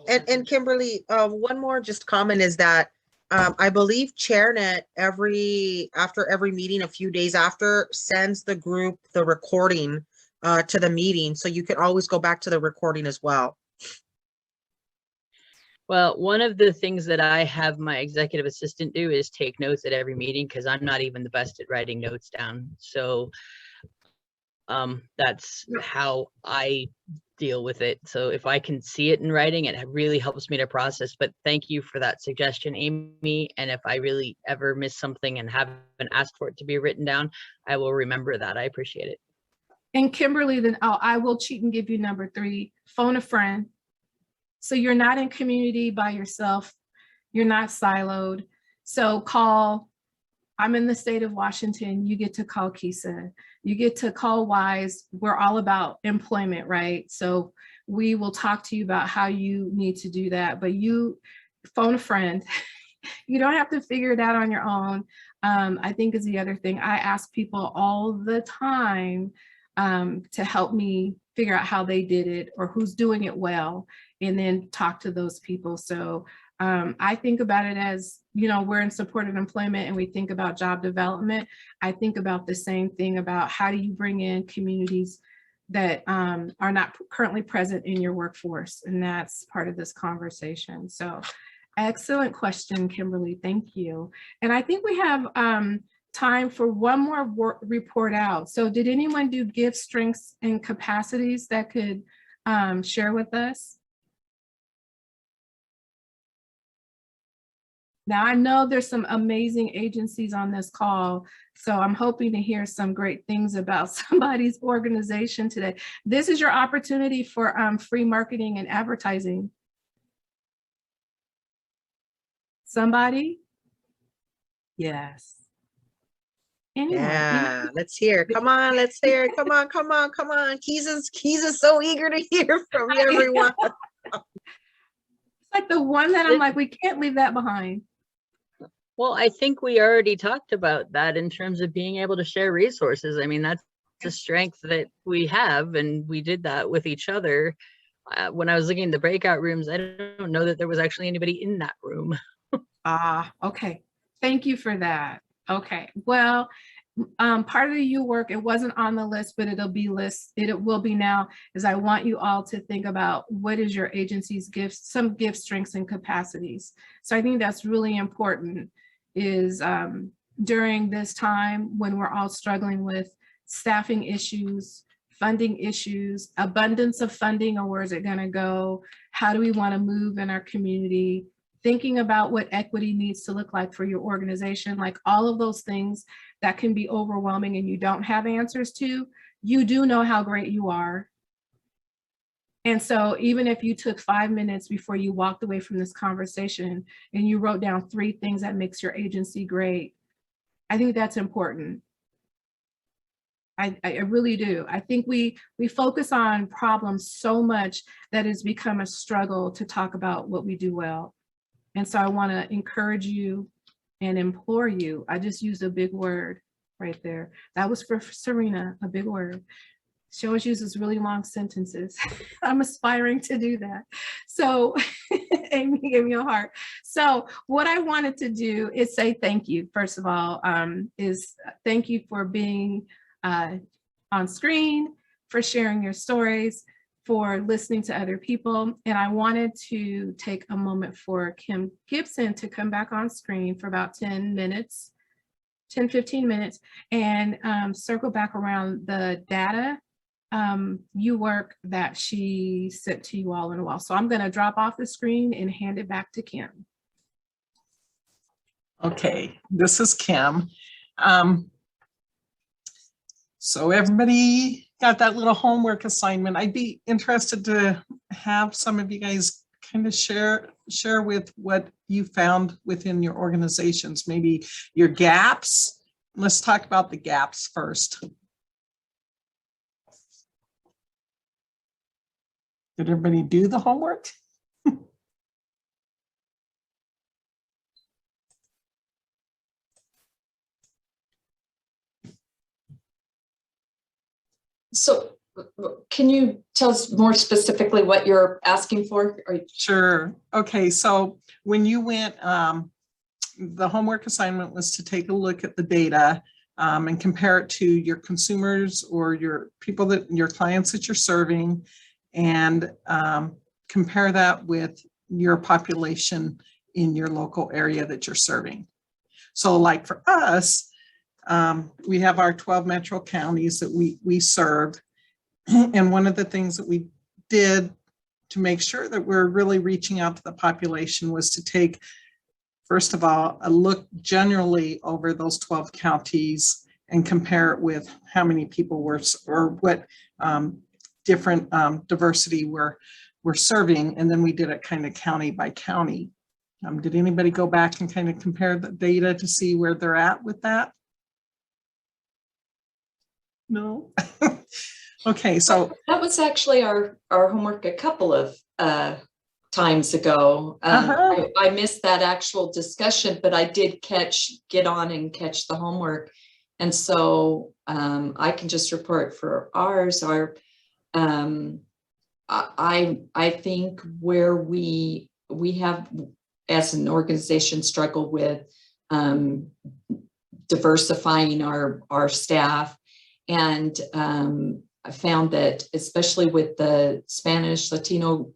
And Kimberly, one more just comment is that I believe ChairNet after every meeting, a few days after, sends the group the recording to the meeting, so you can always go back to the recording as well. Well, one of the things that I have my executive assistant do is take notes at every meeting, because I'm not even the best at writing notes down. So that's how I deal with it. So if I can see it in writing, it really helps me to process. But thank you for that suggestion, Amy. And if I really ever miss something and haven't asked for it to be written down, I will remember that. I appreciate it. And Kimberly, then I will cheat and give you number 3, phone a friend. So you're not in community by yourself. You're not siloed. So call. I'm in the state of Washington. You get to call Kisa. You get to call WISE. We're all about employment, right? So we will talk to you about how you need to do that. But you phone a friend. You don't have to figure it out on your own. I think is the other thing. I ask people all the time to help me figure out how they did it or who's doing it well, and then talk to those people. So I think about it as, you know, we're in supported employment and we think about job development. I think about the same thing about how do you bring in communities that are not currently present in your workforce, and that's part of this conversation. So excellent question, Kimberly, thank you. And I think we have time for one more report out. So did anyone do gifts, strengths, and capacities that could share with us? Now, I know there's some amazing agencies on this call, so I'm hoping to hear some great things about somebody's organization today. This is your opportunity for free marketing and advertising. Somebody? Yes. Anyone? Yeah, let's hear. Come on, let's hear. Come on, come on, come on. Keys is so eager to hear from you, everyone. It's like the one that I'm like, we can't leave that behind. Well, I think we already talked about that in terms of being able to share resources. I mean, that's a strength that we have, and we did that with each other. When I was looking at the breakout rooms, I don't know that there was actually anybody in that room. Okay. Thank you for that. Okay. Well, part of the U work, it wasn't on the list, but it will be now, is I want you all to think about what is your agency's gifts, some gifts, strengths, and capacities. So I think that's really important, is during this time when we're all struggling with staffing issues, funding issues, abundance of funding, or where is it going to go? How do we want to move in our community? Thinking about what equity needs to look like for your organization, like all of those things that can be overwhelming and you don't have answers to, you do know how great you are. And so even if you took 5 minutes before you walked away from this conversation and you wrote down 3 things that makes your agency great, I think that's important. I really do. I think we focus on problems so much that it's become a struggle to talk about what we do well. And so I want to encourage you and implore you. I just used a big word right there. That was for Serena, a big word. She always uses really long sentences. I'm aspiring to do that. So Amy, give me a heart. So what I wanted to do is say thank you. First of all, is thank you for being on screen, for sharing your stories, for listening to other people. And I wanted to take a moment for Kim Gibson to come back on screen for about 10 minutes, 10, 15 minutes, and circle back around the data you work that she sent to you all in a while. So I'm going to drop off the screen and hand it back to Kim. Okay, this is Kim. So everybody got that little homework assignment. I'd be interested to have some of you guys kind of share with what you found within your organizations, maybe your gaps. Let's talk about the gaps first. Did everybody do the homework? So can you tell us more specifically what you're asking for? Sure. Okay, so when you went, the homework assignment was to take a look at the data and compare it to your consumers or your people that your clients that you're serving, and compare that with your population in your local area that you're serving. So like for us, we have our 12 metro counties that we serve. And one of the things that we did to make sure that we're really reaching out to the population was to take, first of all, a look generally over those 12 counties and compare it with how many people were, or what different diversity we're serving. And then we did it kind of county by county. Did anybody go back and kind of compare the data to see where they're at with that? No? Okay, so that was actually our homework a couple of times ago. I missed that actual discussion, but I did get on and catch the homework. And so I can just report for ours. I think where we have, as an organization, struggled with diversifying our staff. And I found that, especially with the Spanish, Latino,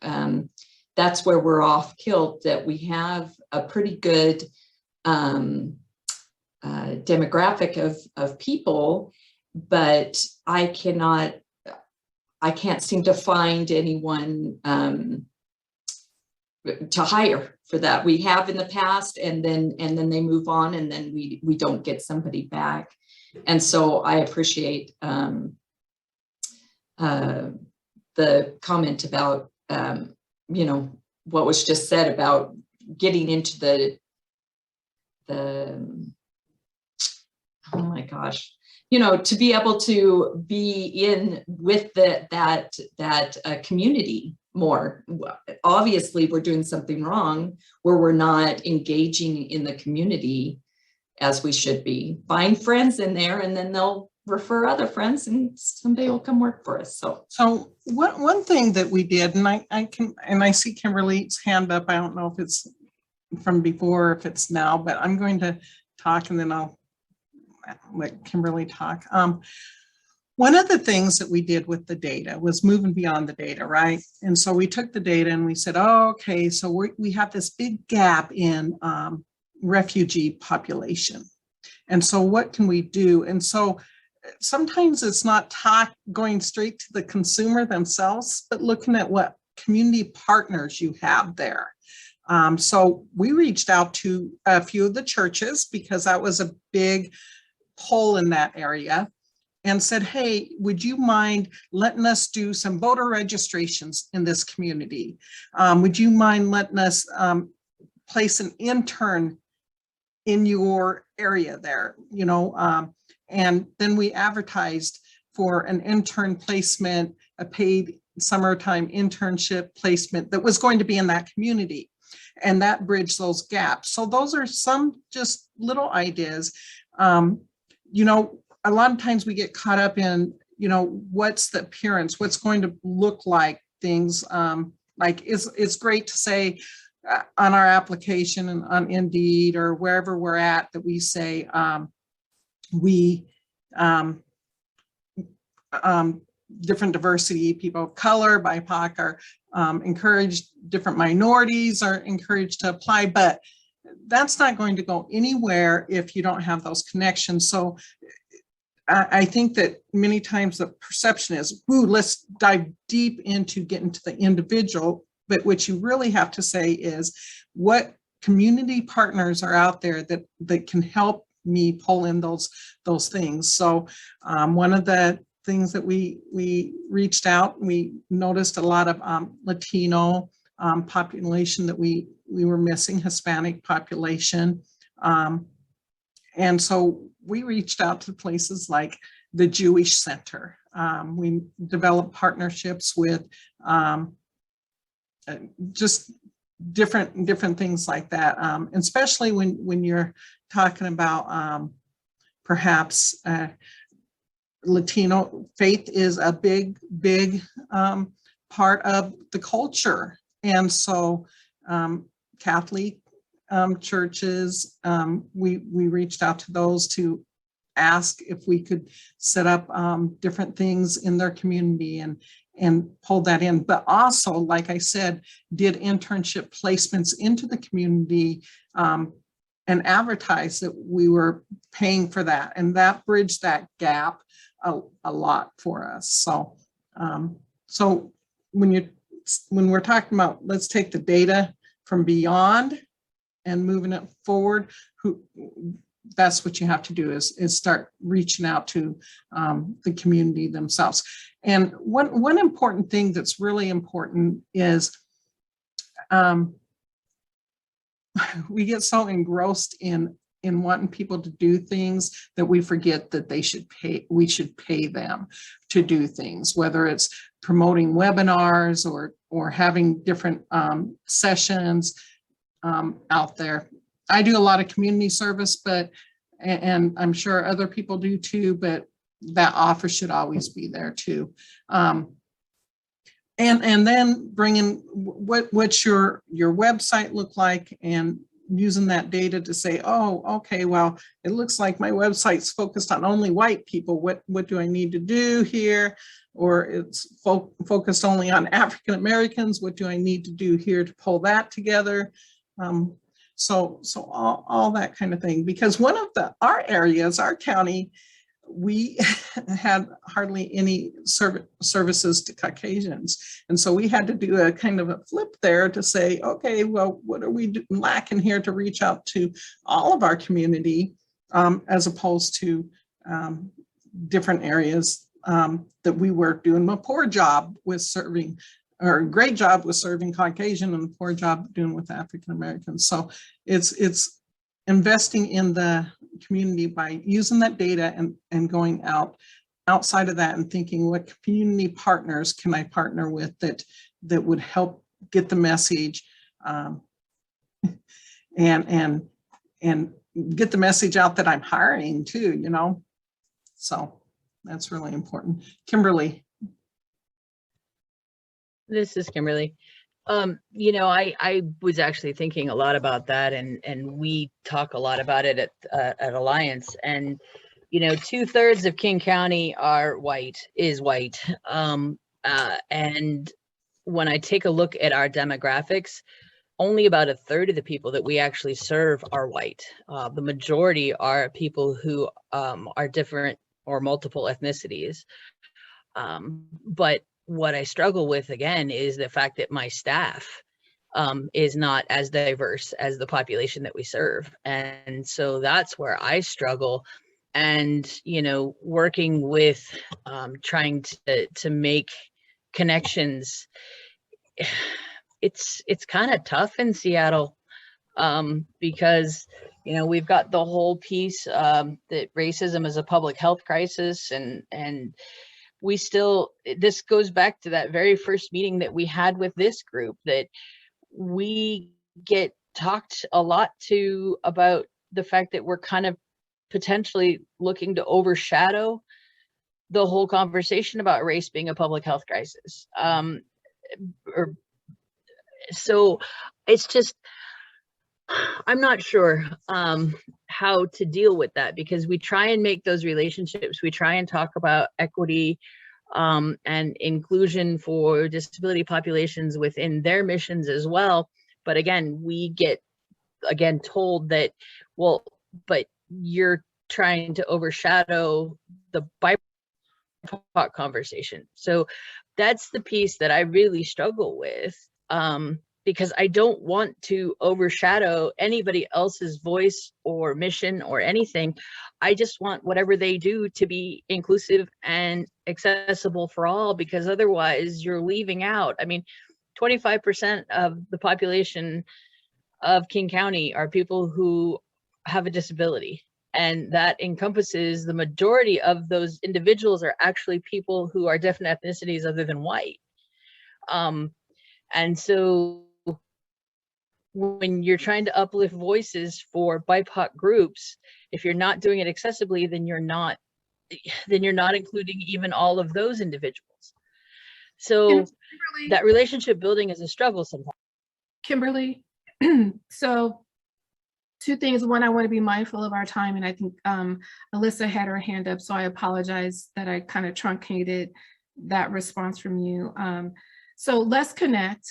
that's where we're off kilt, that we have a pretty good demographic of people, but I can't seem to find anyone to hire for that. We have in the past, and then they move on, and then we don't get somebody back. And so I appreciate the comment about what was just said about getting into the oh my gosh, to be able to be in with that community more. Obviously, we're doing something wrong where we're not engaging in the community as we should be. Find friends in there, and then they'll refer other friends, and somebody will come work for us. So one thing that we did, and I see Kimberly's hand up. I don't know if it's from before, if it's now, but I'm going to talk, and then I'll let Kimberly talk. One of the things that we did with the data was moving beyond the data, right? And so we took the data and we said, oh, okay, so we have this big gap in refugee population. And so what can we do? And so sometimes it's not going straight to the consumer themselves, but looking at what community partners you have there. So we reached out to a few of the churches, because that was a big pull in that area, and said, hey, would you mind letting us do some voter registrations in this community? Would you mind letting us place an intern in your area there? And then we advertised for an intern placement, a paid summertime internship placement that was going to be in that community, and that bridged those gaps. So those are some just little ideas. A lot of times we get caught up in, what's the appearance, what's going to look like things. Like it's great to say on our application and on Indeed or wherever we're at, that we say different diversity, people of color, BIPOC are encouraged, different minorities are encouraged to apply, but that's not going to go anywhere if you don't have those connections. So I think that many times the perception is, ooh, let's dive deep into getting to the individual. But what you really have to say is, what community partners are out there that can help me pull in those things. So one of the things that we reached out, we noticed a lot of Latino population that we were missing, Hispanic population. And so we reached out to places like the Jewish Center. We developed partnerships with just different things like that. Especially when you're talking about perhaps Latino faith is a big part of the culture. And so Catholic churches, we reached out to those to ask if we could set up different things in their community and pull that in. But also, like I said, did internship placements into the community and advertise that we were paying for that. And that bridged that gap a lot for us. So, so when we're talking about, let's take the data from beyond and moving it forward, that's what you have to do is start reaching out to the community themselves. And one important thing that's really important is we get so engrossed in in wanting people to do things that we forget that we should pay them to do things, whether it's promoting webinars or having different sessions out there. I do a lot of community service, and I'm sure other people do too, but that offer should always be there too. And then bringing what's your website look like, and using that data to say, oh, okay, well, it looks like my website's focused on only white people. What do I need to do here? Or it's focused only on African Americans. What do I need to do here to pull that together? So all that kind of thing, because one of our areas, our county, we had hardly any services to Caucasians. And so we had to do a kind of a flip there to say, okay, well, what are we lacking here to reach out to all of our community, as opposed to different areas that we were doing a poor job with serving, or a great job with serving Caucasian and a poor job doing with African Americans. So it's investing in the community by using that data and going outside of that and thinking, what community partners can I partner with that would help get the message and get the message out that I'm hiring too, you know? So that's really important. Kimberly. This is Kimberly. You know, I was actually thinking a lot about that, and we talk a lot about it at Alliance. And you know, 2/3 of King County is white. And when I take a look at our demographics, only about 1/3 of the people that we actually serve are white. The majority are people who are different or multiple ethnicities. But what I struggle with, again, is the fact that my staff is not as diverse as the population that we serve. And so that's where I struggle. And, you know, working with trying to make connections, it's kind of tough in Seattle, because, you know, we've got the whole piece that racism is a public health crisis, and we still, this goes back to that very first meeting that we had with this group, that we get talked a lot to about the fact that we're kind of potentially looking to overshadow the whole conversation about race being a public health crisis. So it's just, I'm not sure how to deal with that, because we try and make those relationships. We try and talk about equity and inclusion for disability populations within their missions as well. But again, we get told that, well, but you're trying to overshadow the BIPOC conversation. So that's the piece that I really struggle with. Because I don't want to overshadow anybody else's voice or mission or anything. I just want whatever they do to be inclusive and accessible for all, because otherwise you're leaving out. I mean, 25% of the population of King County are people who have a disability. And that encompasses the majority of those individuals are actually people who are different ethnicities other than white. And so when you're trying to uplift voices for BIPOC groups, if you're not doing it accessibly, then you're not including even all of those individuals. So that relationship building is a struggle sometimes. Kimberly, so two things. One, I want to be mindful of our time, and I think Alyssa had her hand up, so I apologize that I kind of truncated that response from you. So let's connect.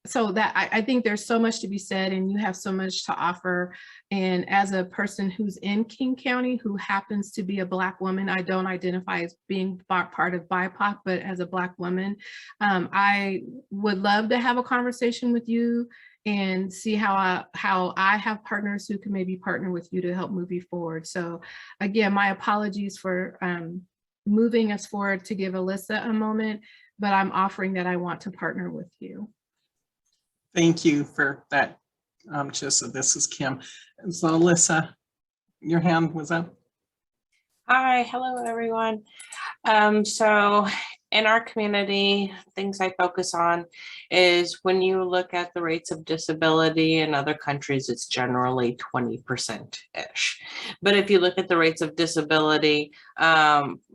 So that I think there's so much to be said, and you have so much to offer. And as a person who's in King County, who happens to be a Black woman, I don't identify as being part of BIPOC, but as a Black woman, I would love to have a conversation with you and see how I have partners who can maybe partner with you to help move you forward. So again, my apologies for moving us forward to give Alyssa a moment, but I'm offering that I want to partner with you. Thank you for that, Chissa. This is Kim. And so Alyssa. your hand was up. Hi, hello everyone. So in our community, things I focus on is when you look at the rates of disability in other countries, it's generally 20%-ish. But if you look at the rates of disability,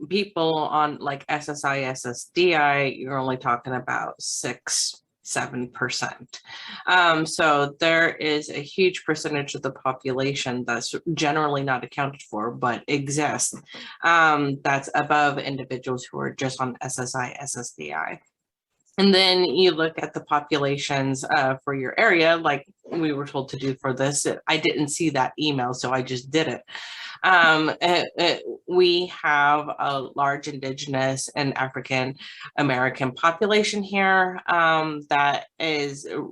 people on like SSI, SSDI, you're only talking about 6-7%. So there is a huge percentage of the population that's generally not accounted for, but exists, that's above individuals who are just on SSI, SSDI. And then you look at the populations for your area, like we were told to do for this. I didn't see that email, so I just did it. We have a large Indigenous and African American population here that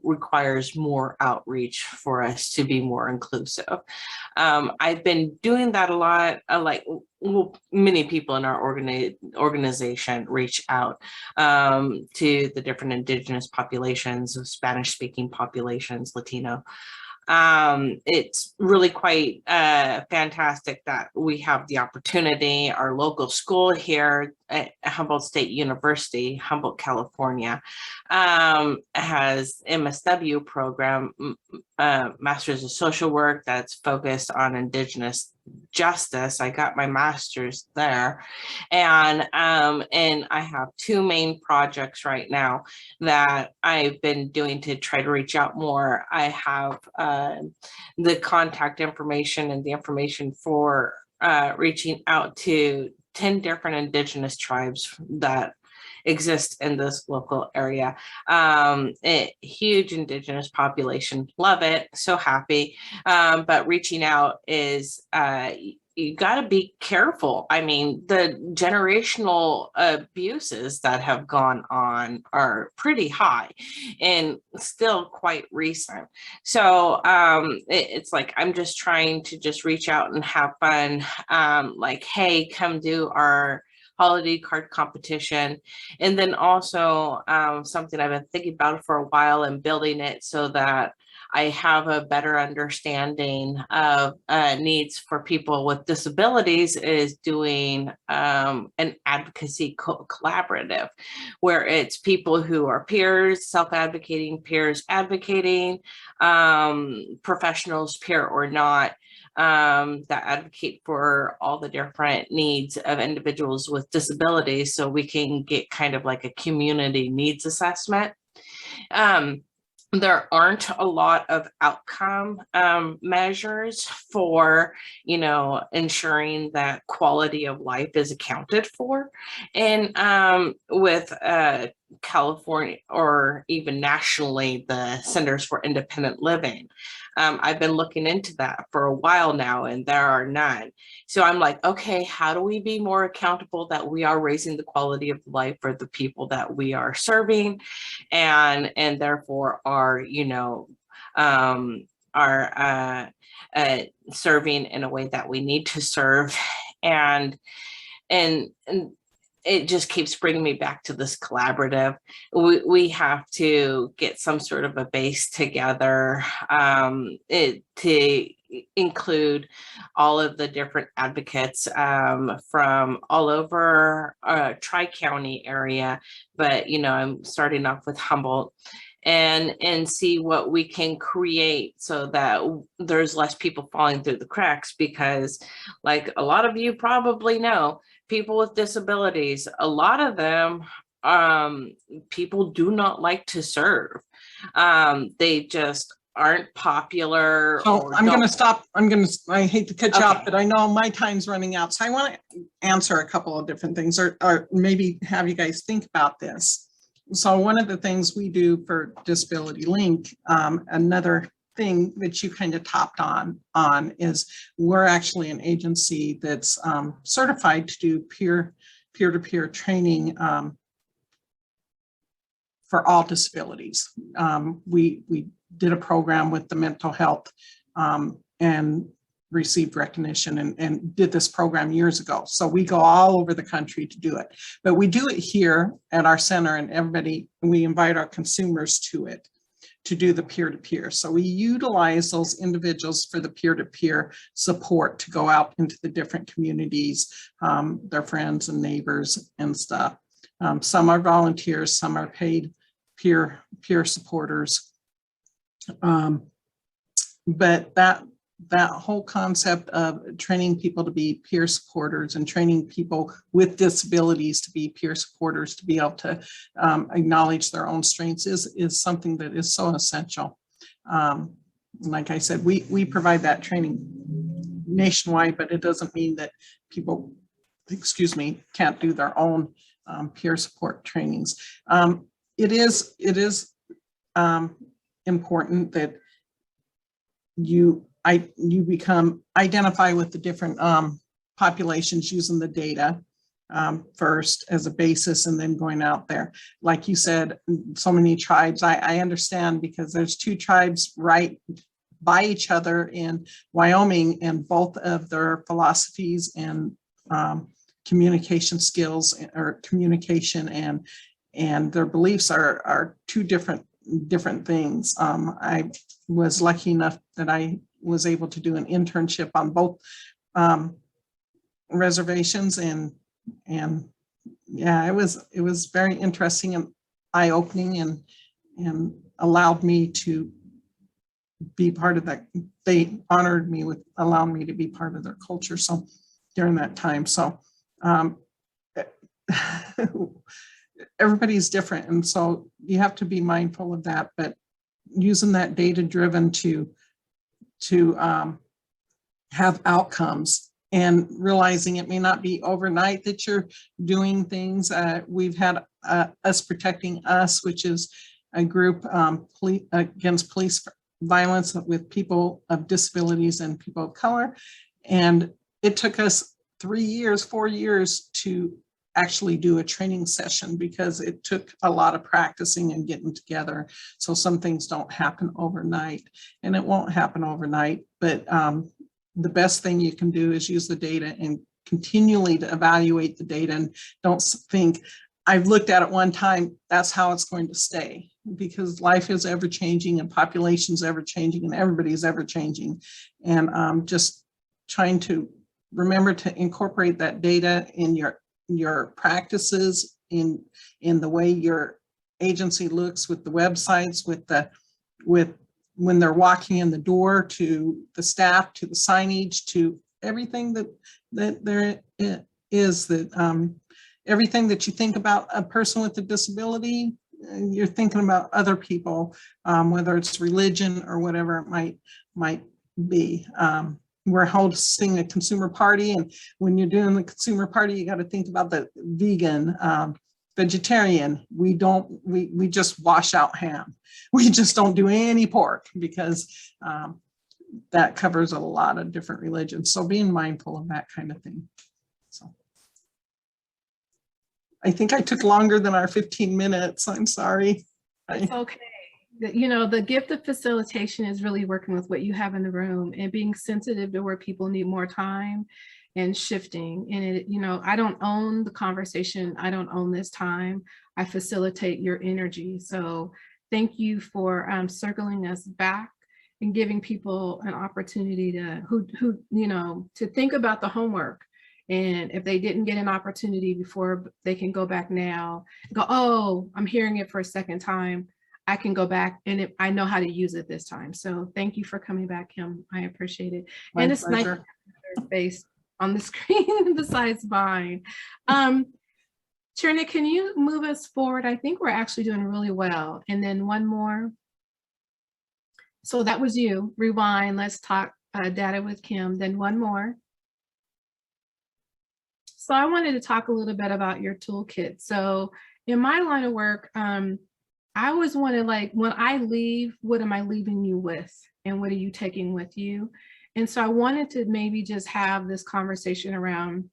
requires more outreach for us to be more inclusive. I've been doing that a lot, many people in our organization reach out to the different Indigenous populations, Spanish-speaking populations, Latino. It's really quite fantastic that we have the opportunity. Our local school here at Humboldt State University, Humboldt, California, has MSW program, Masters of Social Work, that's focused on Indigenous justice. I got my master's there, and I have two main projects right now that I've been doing to try to reach out more. I have the contact information and the information for reaching out to 10 different Indigenous tribes that exist in this local area. Huge Indigenous population, love it, so happy. But reaching out is, you got to be careful. I mean, the generational abuses that have gone on are pretty high and still quite recent. So it's like, I'm just trying to just reach out and have fun. Like, hey, come do our holiday card competition. And then also something I've been thinking about for a while and building it so that I have a better understanding of needs for people with disabilities is doing an advocacy collaborative, where it's people who are peers, self-advocating, peers advocating, professionals, peer or not, that advocate for all the different needs of individuals with disabilities, so we can get kind of like a community needs assessment. There aren't a lot of outcome measures for, ensuring that quality of life is accounted for. And with California, or even nationally, the Centers for Independent Living, I've been looking into that for a while now, and there are none. So I'm like, okay, how do we be more accountable that we are raising the quality of life for the people that we are serving, and therefore are, serving in a way that we need to serve, and it just keeps bringing me back to this collaborative. We have to get some sort of a base together to include all of the different advocates from all over Tri-County area. But, I'm starting off with Humboldt, and see what we can create so that there's less people falling through the cracks, because like a lot of you probably know, people with disabilities, a lot of them, people do not like to serve. They just aren't popular. So I'm going to stop. I hate to cut you off, but I know my time's running out. So I want to answer a couple of different things, or maybe have you guys think about this. So one of the things we do for Disability Link, another thing that you kind of topped on is we're actually an agency that's certified to do peer-to-peer training for all disabilities. We did a program with the mental health and received recognition and did this program years ago. So we go all over the country to do it, but we do it here at our center, and we invite our consumers to it, to do the peer-to-peer. So we utilize those individuals for the peer-to-peer support to go out into the different communities, their friends and neighbors and stuff. Some are volunteers, some are paid peer supporters. But that whole concept of training people to be peer supporters and training people with disabilities to be peer supporters, to be able to acknowledge their own strengths is something that is so essential. Like I said, we provide that training nationwide, but it doesn't mean that people, excuse me, can't do their own peer support trainings. It is important that you identify with the different populations using the data first as a basis, and then going out there. Like you said, so many tribes, I understand, because there's 2 tribes right by each other in Wyoming, and both of their philosophies and communication skills, or communication and their beliefs are 2 different things. I was lucky enough that I was able to do an internship on both reservations, and yeah, it was very interesting and eye-opening, and allowed me to be part of that. They honored me with allowing me to be part of their culture. So during that time, so everybody's different, and so you have to be mindful of that, but using that data-driven to have outcomes, and realizing it may not be overnight that you're doing things. We've had Us Protecting Us, which is a group against police violence with people of disabilities and people of color, and it took us 4 years to actually do a training session, because it took a lot of practicing and getting together. So some things don't happen overnight, and it won't happen overnight, but the best thing you can do is use the data and continually to evaluate the data, and don't think, I've looked at it one time, that's how it's going to stay, because life is ever changing, and population's ever changing, and everybody's ever changing. And just trying to remember to incorporate that data in your practices, in the way your agency looks, with the websites, with when they're walking in the door, to the staff, to the signage, to everything that there is, that everything that you think about a person with a disability, you're thinking about other people, whether it's religion or whatever it might be. We're hosting a consumer party, and when you're doing the consumer party, you got to think about the vegan, vegetarian. We just wash out ham. We just don't do any pork, because that covers a lot of different religions. So being mindful of that kind of thing. So I think I took longer than our 15 minutes. I'm sorry. It's okay. You know, the gift of facilitation is really working with what you have in the room and being sensitive to where people need more time and shifting. And it, you know, I don't own the conversation. I don't own this time. I facilitate your energy. So thank you for circling us back and giving people an opportunity to who you know, to think about the homework. And if they didn't get an opportunity before, they can go back now, go, oh, I'm hearing it for a second time. I can go back and I know how to use it this time. So thank you for coming back, Kim. I appreciate it. My and it's pleasure. nice to have your face on the screen besides mine. Trina, can you move us forward? I think we're actually doing really well. And then one more. So that was you. Rewind. Let's talk data with Kim. Then one more. So I wanted to talk a little bit about your toolkit. So in my line of work, I always wanted, like, when I leave, what am I leaving you with? And what are you taking with you? And so I wanted to maybe just have this conversation around,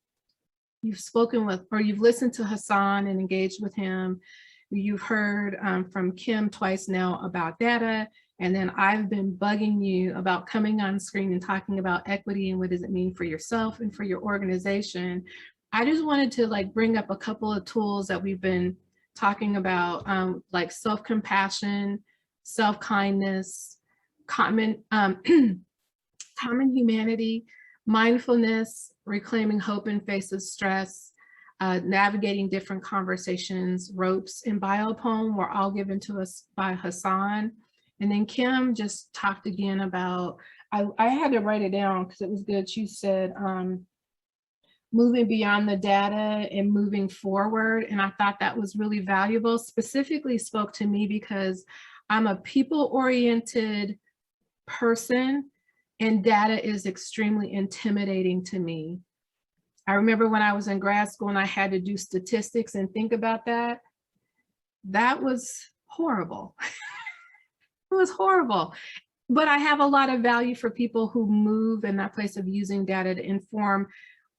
you've spoken with, or you've listened to Hassan and engaged with him. You've heard from Kim twice now about data. And then I've been bugging you about coming on screen and talking about equity and what does it mean for yourself and for your organization. I just wanted to, like, bring up a couple of tools that we've been talking about, like self-compassion, self-kindness, common humanity, mindfulness, reclaiming hope in face of stress, navigating different conversations, ropes, and biopoem were all given to us by Hassan. And then Kim just talked again about, I had to write it down because it was good. She said, moving beyond the data and moving forward. And I thought that was really valuable, specifically spoke to me because I'm a people-oriented person and data is extremely intimidating to me. I remember when I was in grad school and I had to do statistics and think about that. That was horrible. It was horrible. But I have a lot of value for people who move in that place of using data to inform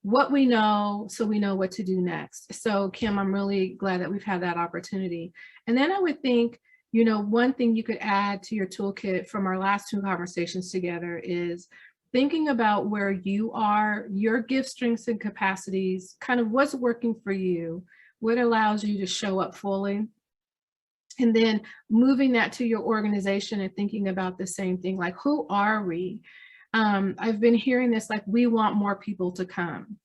what we know so we know what to do next. So Kim, I'm really glad that we've had that opportunity. And then I would think, you know, one thing you could add to your toolkit from our last 2 conversations together is thinking about where you are, your gifts, strengths, and capacities, kind of what's working for you, what allows you to show up fully. And then moving that to your organization and thinking about the same thing, like who are we? I've been hearing this, like we want more people to come.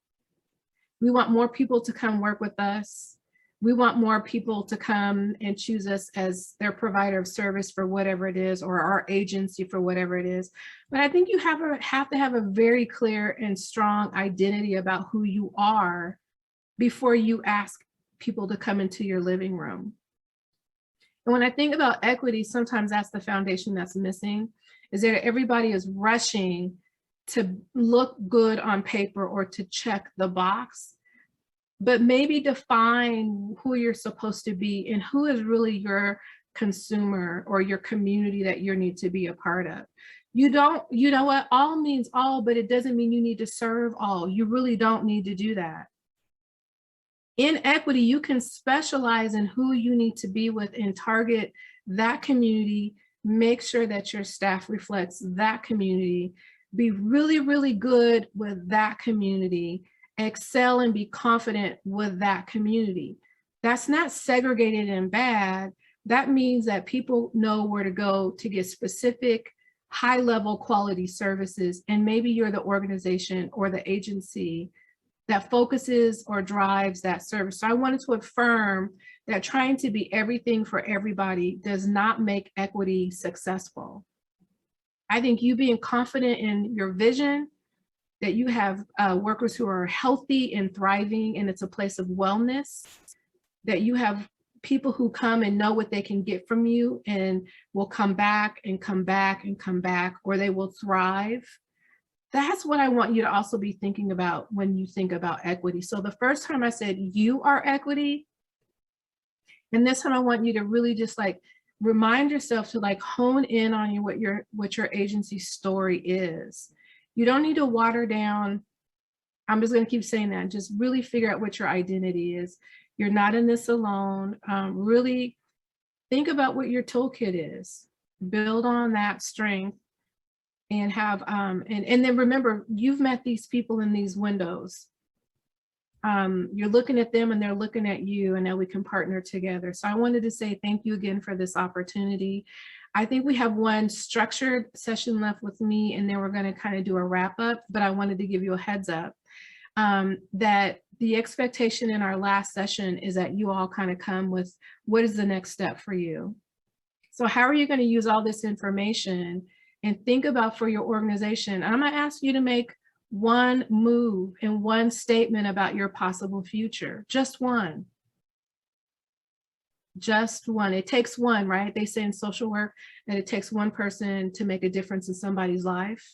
We want more people to come work with us. We want more people to come and choose us as their provider of service for whatever it is, or our agency for whatever it is. But I think you have to have a very clear and strong identity about who you are before you ask people to come into your living room. And when I think about equity, sometimes that's the foundation that's missing, is that everybody is rushing to look good on paper or to check the box, but maybe define who you're supposed to be and who is really your consumer or your community that you need to be a part of. You know what, all means all, but it doesn't mean you need to serve all. You really don't need to do that. In equity, you can specialize in who you need to be with and target that community, make sure that your staff reflects that community, be really, really good with that community, excel and be confident with that community. That's not segregated and bad. That means that people know where to go to get specific, high-level quality services, and maybe you're the organization or the agency that focuses or drives that service. So I wanted to affirm that trying to be everything for everybody does not make equity successful. I think you being confident in your vision, that you have workers who are healthy and thriving and it's a place of wellness, that you have people who come and know what they can get from you and will come back and come back and come back, or they will thrive. That's what I want you to also be thinking about when you think about equity. So the first time I said you are equity, and this time I want you to really just like remind yourself to like hone in on what your agency story is. You don't need to water down. I'm just going to keep saying that. Just really figure out what your identity is. You're not in this alone. Really think about what your toolkit is. Build on that strength and have, and then remember, you've met these people in these windows. You're looking at them and they're looking at you, and now we can partner together. So I wanted to say thank you again for this opportunity. I think we have one structured session left with me, and then we're going to kind of do a wrap up, but I wanted to give you a heads up that the expectation in our last session is that you all kind of come with what is the next step for you. So how are you going to use all this information and think about for your organization? I'm going to ask you to make one move and one statement about your possible future, just one. Just one. It takes one, right? They say in social work that it takes one person to make a difference in somebody's life.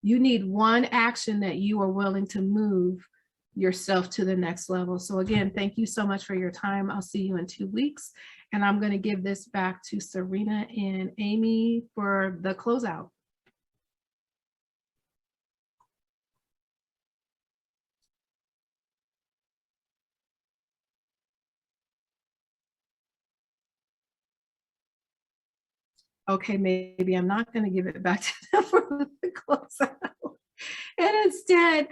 You need one action that you are willing to move yourself to the next level. So again, thank you so much for your time. I'll see you in 2 weeks. And I'm going to give this back to Serena and Amy for the closeout. Okay, maybe I'm not going to give it back to them for the closeout. And instead,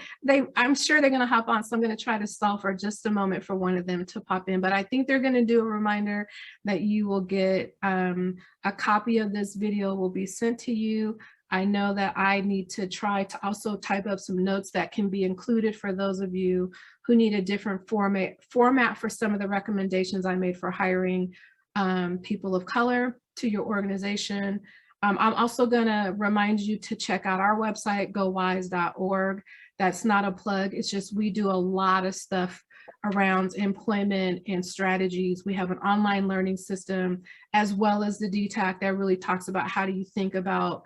I'm sure they're going to hop on. So I'm going to try to stall for just a moment for one of them to pop in. But I think they're going to do a reminder that you will get a copy of this video will be sent to you. I know that I need to try to also type up some notes that can be included for those of you who need a different format for some of the recommendations I made for hiring people of color to your organization. I'm also going to remind you to check out our website, gowise.org. That's not a plug. It's just we do a lot of stuff around employment and strategies. We have an online learning system as well as the DETAC that really talks about how do you think about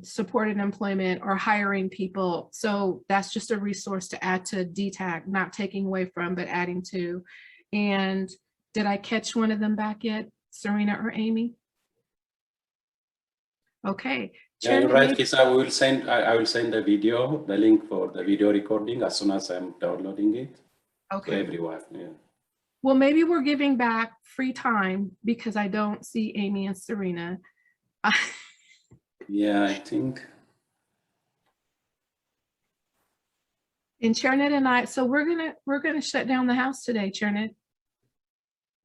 supported employment or hiring people. So that's just a resource to add to DETAC, not taking away from, but adding to. And did I catch one of them back yet, Serena or Amy? Okay. Yeah, you're right, Kisa. I will send the video, the link for the video recording as soon as I'm downloading it. Okay. To everyone. Yeah. Well, maybe we're giving back free time because I don't see Amy and Serena. Yeah, I think. And Chernet and I, so we're gonna shut down the house today, Chernet.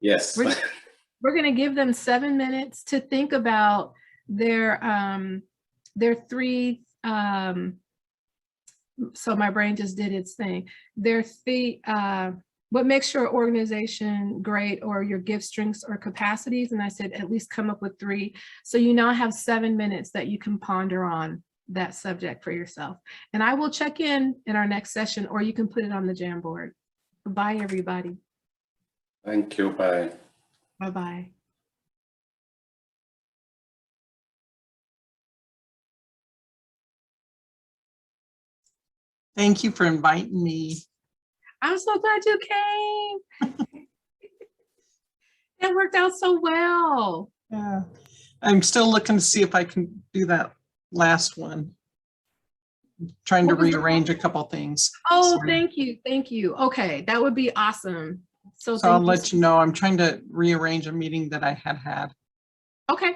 Yes. We're gonna give them 7 minutes to think about their three, so my brain just did its thing. Their three, what makes your organization great, or your gifts, strengths, or capacities. And I said, at least come up with 3. So you now have 7 minutes that you can ponder on that subject for yourself. And I will check in our next session, or you can put it on the Jamboard. Bye, everybody. Thank you. Bye. Bye-bye. Thank you for inviting me. I'm so glad you came. That worked out so well. Yeah, I'm still looking to see if I can do that last one. Trying to rearrange a couple things. Oh, So, thank you. Thank you. Okay, that would be awesome. So I'll let you know. I'm trying to rearrange a meeting that I had. Okay.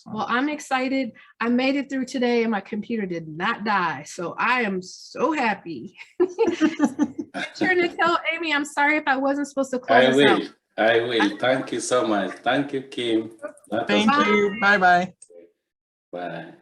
Well, I'm excited. I made it through today and my computer did not die. So I am so happy. Turn to tell Amy, I'm sorry if I wasn't supposed to close this out. I will. Thank you so much. Thank you, Kim. Thank you. Bye-bye. Bye.